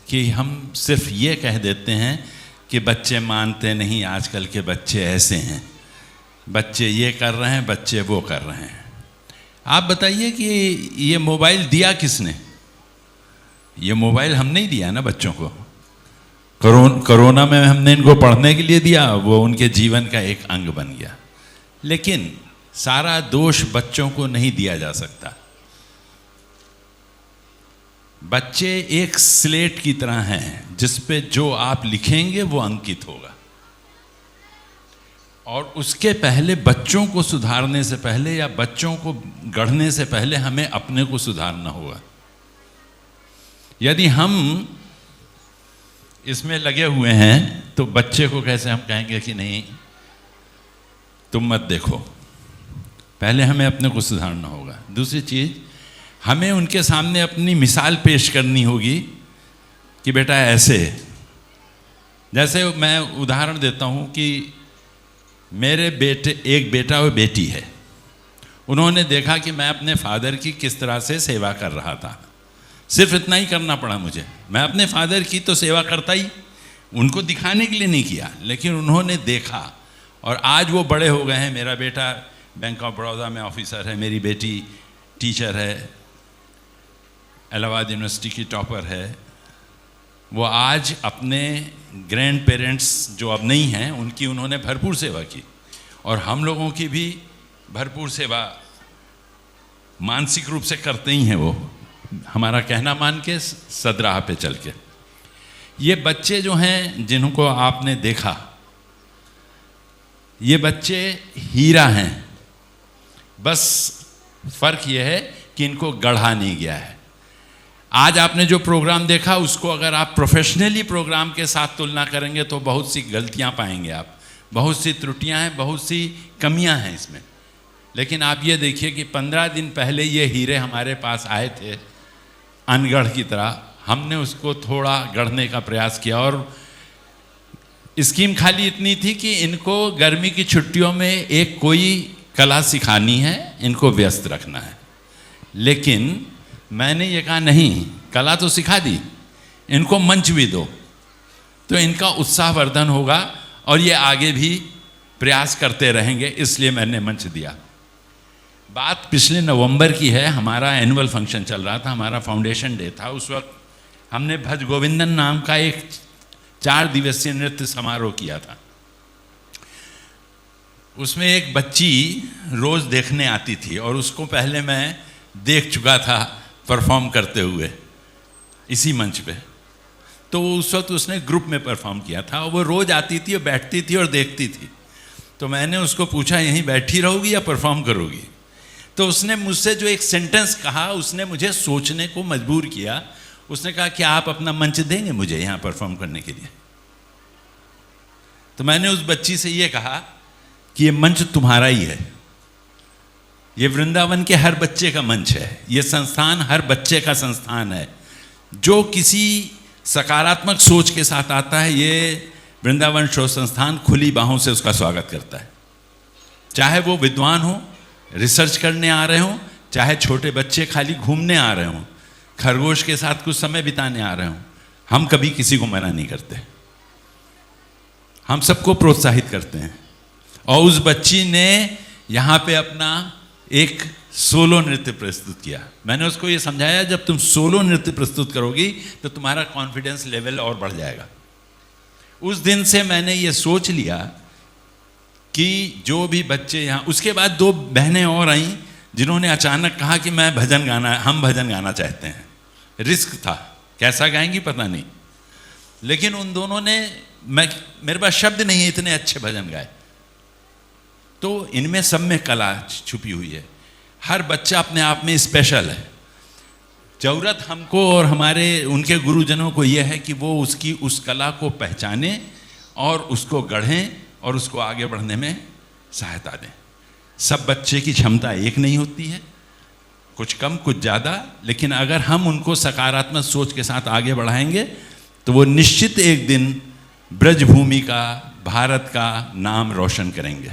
कि हम सिर्फ ये कह देते हैं कि बच्चे मानते नहीं, आजकल के बच्चे ऐसे हैं, बच्चे ये कर रहे हैं, बच्चे वो कर रहे हैं। आप बताइए कि ये मोबाइल दिया किसने? ये मोबाइल हमने ही दिया ना बच्चों को। कोरोना में हमने इनको पढ़ने के लिए दिया, वो उनके जीवन का एक अंग बन गया। लेकिन सारा दोष बच्चों को नहीं दिया जा सकता। बच्चे एक स्लेट की तरह हैं जिस पे जो आप लिखेंगे वो अंकित होगा, और उसके पहले बच्चों को सुधारने से पहले या बच्चों को गढ़ने से पहले हमें अपने को सुधारना होगा। यदि हम इसमें लगे हुए हैं तो बच्चे को कैसे हम कहेंगे कि नहीं तुम मत देखो। पहले हमें अपने को सुधारना होगा। दूसरी चीज़, हमें उनके सामने अपनी मिसाल पेश करनी होगी कि बेटा ऐसे, जैसे मैं उदाहरण देता हूँ कि मेरे एक बेटा और बेटी है। उन्होंने देखा कि मैं अपने फादर की किस तरह से सेवा कर रहा था। सिर्फ इतना ही करना पड़ा मुझे, मैं अपने फादर की तो सेवा करता ही, उनको दिखाने के लिए नहीं किया, लेकिन उन्होंने देखा और आज वो बड़े हो गए हैं। मेरा बेटा बैंक ऑफ बड़ौदा में ऑफिसर है, मेरी बेटी टीचर है, इलाहाबाद यूनिवर्सिटी की टॉपर है। वो आज अपने ग्रैंड पेरेंट्स जो अब नहीं हैं उनकी उन्होंने भरपूर सेवा की, और हम लोगों की भी भरपूर सेवा मानसिक रूप से करते ही हैं। वो हमारा कहना मान के सदराह पे चल के। ये बच्चे जो हैं जिनको आपने देखा, ये बच्चे हीरा हैं, बस फ़र्क ये है कि इनको गढ़ा नहीं गया है। आज आपने जो प्रोग्राम देखा उसको अगर आप प्रोफेशनली प्रोग्राम के साथ तुलना करेंगे तो बहुत सी गलतियां पाएंगे आप, बहुत सी त्रुटियां हैं, बहुत सी कमियां हैं इसमें। लेकिन आप ये देखिए कि 15 दिन पहले ये हीरे हमारे पास आए थे अनगढ़ की तरह, हमने उसको थोड़ा गढ़ने का प्रयास किया, और स्कीम खाली इतनी थी कि इनको गर्मी की छुट्टियों में एक कोई कला सिखानी है, इनको व्यस्त रखना है। लेकिन मैंने ये कहा नहीं, कला तो सिखा दी, इनको मंच भी दो तो इनका उत्साहवर्धन होगा और ये आगे भी प्रयास करते रहेंगे, इसलिए मैंने मंच दिया। बात पिछले नवंबर की है, हमारा एनुअल फंक्शन चल रहा था, हमारा फाउंडेशन डे था। उस वक्त हमने भज गोविंदन नाम का एक 4 दिवसीय नृत्य समारोह किया था। उसमें एक बच्ची रोज़ देखने आती थी और उसको पहले मैं देख चुका था परफॉर्म करते हुए इसी मंच पे। तो उस वक्त उसने ग्रुप में परफॉर्म किया था और वो रोज़ आती थी और बैठती थी और देखती थी। तो मैंने उसको पूछा यहीं बैठी रहोगी या परफॉर्म करोगी? तो उसने मुझसे जो एक सेंटेंस कहा उसने मुझे सोचने को मजबूर किया। उसने कहा कि आप अपना मंच देंगे मुझे यहाँ परफॉर्म करने के लिए? तो मैंने उस बच्ची से ये कहा कि ये मंच तुम्हारा ही है, ये वृंदावन के हर बच्चे का मंच है, ये संस्थान हर बच्चे का संस्थान है। जो किसी सकारात्मक सोच के साथ आता है, ये वृंदावन शोध संस्थान खुली बाहों से उसका स्वागत करता है। चाहे वो विद्वान हो, रिसर्च करने आ रहे हों, चाहे छोटे बच्चे खाली घूमने आ रहे हों, खरगोश के साथ कुछ समय बिताने आ रहे हों, हम कभी किसी को मना नहीं करते, हम सबको प्रोत्साहित करते हैं। और उस बच्ची ने यहाँ पे अपना एक सोलो नृत्य प्रस्तुत किया। मैंने उसको ये समझाया जब तुम सोलो नृत्य प्रस्तुत करोगी तो तुम्हारा कॉन्फिडेंस लेवल और बढ़ जाएगा। उस दिन से मैंने ये सोच लिया कि जो भी बच्चे यहाँ, उसके बाद 2 बहनें और आईं जिन्होंने अचानक कहा कि हम भजन गाना चाहते हैं। रिस्क था, कैसा गाएंगी पता नहीं, लेकिन उन दोनों ने, मेरे पास शब्द नहीं है, इतने अच्छे भजन गाए। तो इनमें सब में कला छुपी हुई है। हर बच्चा अपने आप में स्पेशल है। जरूरत हमको और हमारे उनके गुरुजनों को यह है कि वो उसकी उस कला को पहचाने और उसको गढ़ें और उसको आगे बढ़ने में सहायता दें। सब बच्चे की क्षमता एक नहीं होती है, कुछ कम कुछ ज़्यादा, लेकिन अगर हम उनको सकारात्मक सोच के साथ आगे बढ़ाएंगे तो वो निश्चित एक दिन ब्रजभूमि का, भारत का नाम रोशन करेंगे।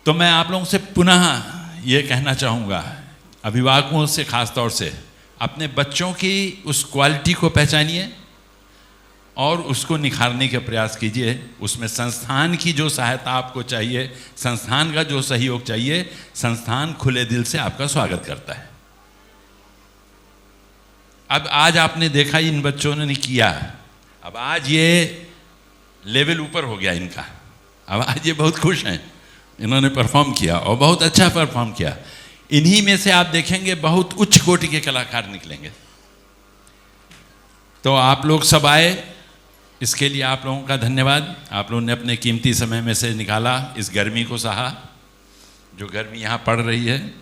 तो मैं आप लोगों से पुनः ये कहना चाहूँगा, अभिभावकों से खास तौर से, अपने बच्चों की उस क्वालिटी को पहचानिए और उसको निखारने का प्रयास कीजिए। उसमें संस्थान की जो सहायता आपको चाहिए, संस्थान का जो सहयोग चाहिए, संस्थान खुले दिल से आपका स्वागत करता है। अब आज आपने देखा इन बच्चों ने किया, अब आज ये लेवल ऊपर हो गया इनका, अब आज ये बहुत खुश हैं, इन्होंने परफॉर्म किया और बहुत अच्छा परफॉर्म किया। इन्हीं में से आप देखेंगे बहुत उच्च कोटि के कलाकार निकलेंगे। तो आप लोग सब आए, इसके लिए आप लोगों का धन्यवाद। आप लोगों ने अपने कीमती समय में से निकाला, इस गर्मी को सहा, जो गर्मी यहाँ पड़ रही है,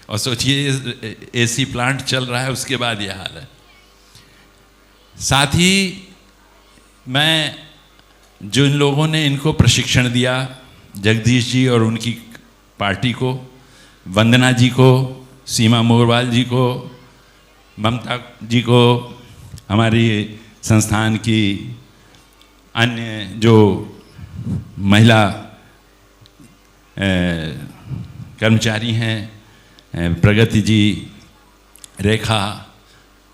और सोचिए एसी प्लांट चल रहा है, उसके बाद ये हाल है। साथ ही मैं जो इन लोगों ने इनको प्रशिक्षण दिया, जगदीश जी और उनकी पार्टी को, वंदना जी को, सीमा मोरवाल जी को, ममता जी को, हमारी संस्थान की अन्य जो महिला कर्मचारी हैं, प्रगति जी, रेखा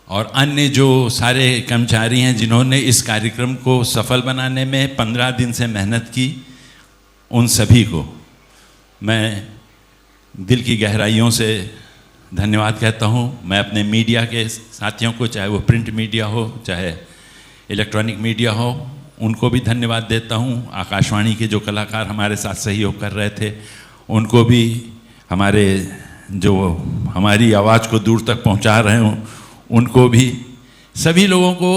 और अन्य जो सारे कर्मचारी हैं जिन्होंने इस कार्यक्रम को सफल बनाने में 15 दिन से मेहनत की, उन सभी को मैं दिल की गहराइयों से धन्यवाद कहता हूँ। मैं अपने मीडिया के साथियों को, चाहे वो प्रिंट मीडिया हो चाहे इलेक्ट्रॉनिक मीडिया हो, उनको भी धन्यवाद देता हूँ। आकाशवाणी के जो कलाकार हमारे साथ सहयोग कर रहे थे, उनको भी, हमारे जो हमारी आवाज़ को दूर तक पहुँचा रहे हों, उनको भी, सभी लोगों को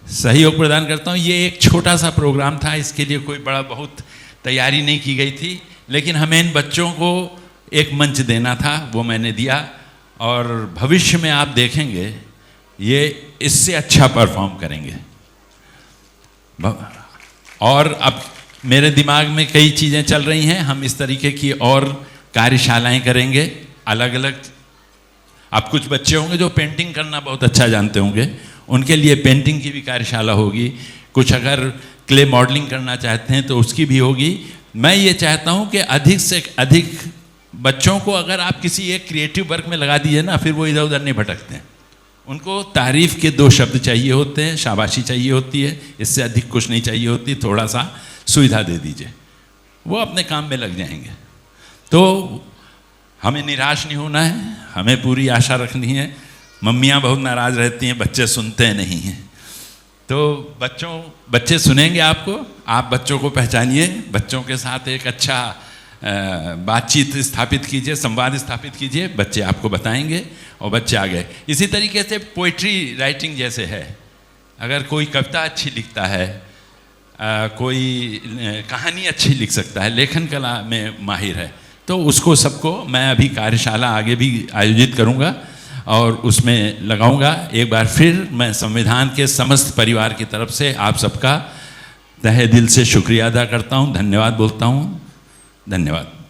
सहयोग प्रदान करता हूँ। ये एक छोटा सा प्रोग्राम था, इसके लिए कोई बड़ा बहुत तैयारी नहीं की गई थी, लेकिन हमें इन बच्चों को एक मंच देना था, वो मैंने दिया। और भविष्य में आप देखेंगे ये इससे अच्छा परफॉर्म करेंगे। और अब मेरे दिमाग में कई चीज़ें चल रही हैं, हम इस तरीके की और कार्यशालाएं करेंगे अलग अलग। अब कुछ बच्चे होंगे जो पेंटिंग करना बहुत अच्छा जानते होंगे, उनके लिए पेंटिंग की भी कार्यशाला होगी। कुछ अगर क्ले मॉडलिंग करना चाहते हैं तो उसकी भी होगी। मैं ये चाहता हूँ कि अधिक से अधिक बच्चों को अगर आप किसी एक क्रिएटिव वर्क में लगा दीजिए ना, फिर वो इधर उधर नहीं भटकते हैं। उनको तारीफ़ के 2 शब्द चाहिए होते हैं, शाबाशी चाहिए होती है, इससे अधिक कुछ नहीं चाहिए होती। थोड़ा सा सुविधा दे दीजिए, वो अपने काम में लग जाएंगे। तो हमें निराश नहीं होना है, हमें पूरी आशा रखनी है। मम्मियाँ बहुत नाराज़ रहती हैं, बच्चे सुनते नहीं हैं। तो बच्चे सुनेंगे आपको, आप बच्चों को पहचानिए, बच्चों के साथ एक अच्छा बातचीत स्थापित कीजिए, संवाद स्थापित कीजिए, बच्चे आपको बताएंगे और बच्चे आ गए। इसी तरीके से पोइट्री राइटिंग जैसे है, अगर कोई कविता अच्छी लिखता है, कोई कहानी अच्छी लिख सकता है, लेखन कला में माहिर है, तो उसको सबको मैं अभी कार्यशाला आगे भी आयोजित करूँगा और उसमें लगाऊंगा। एक बार फिर मैं संविधान के समस्त परिवार की तरफ से आप सबका तहे दिल से शुक्रिया अदा करता हूँ, धन्यवाद बोलता हूँ। धन्यवाद।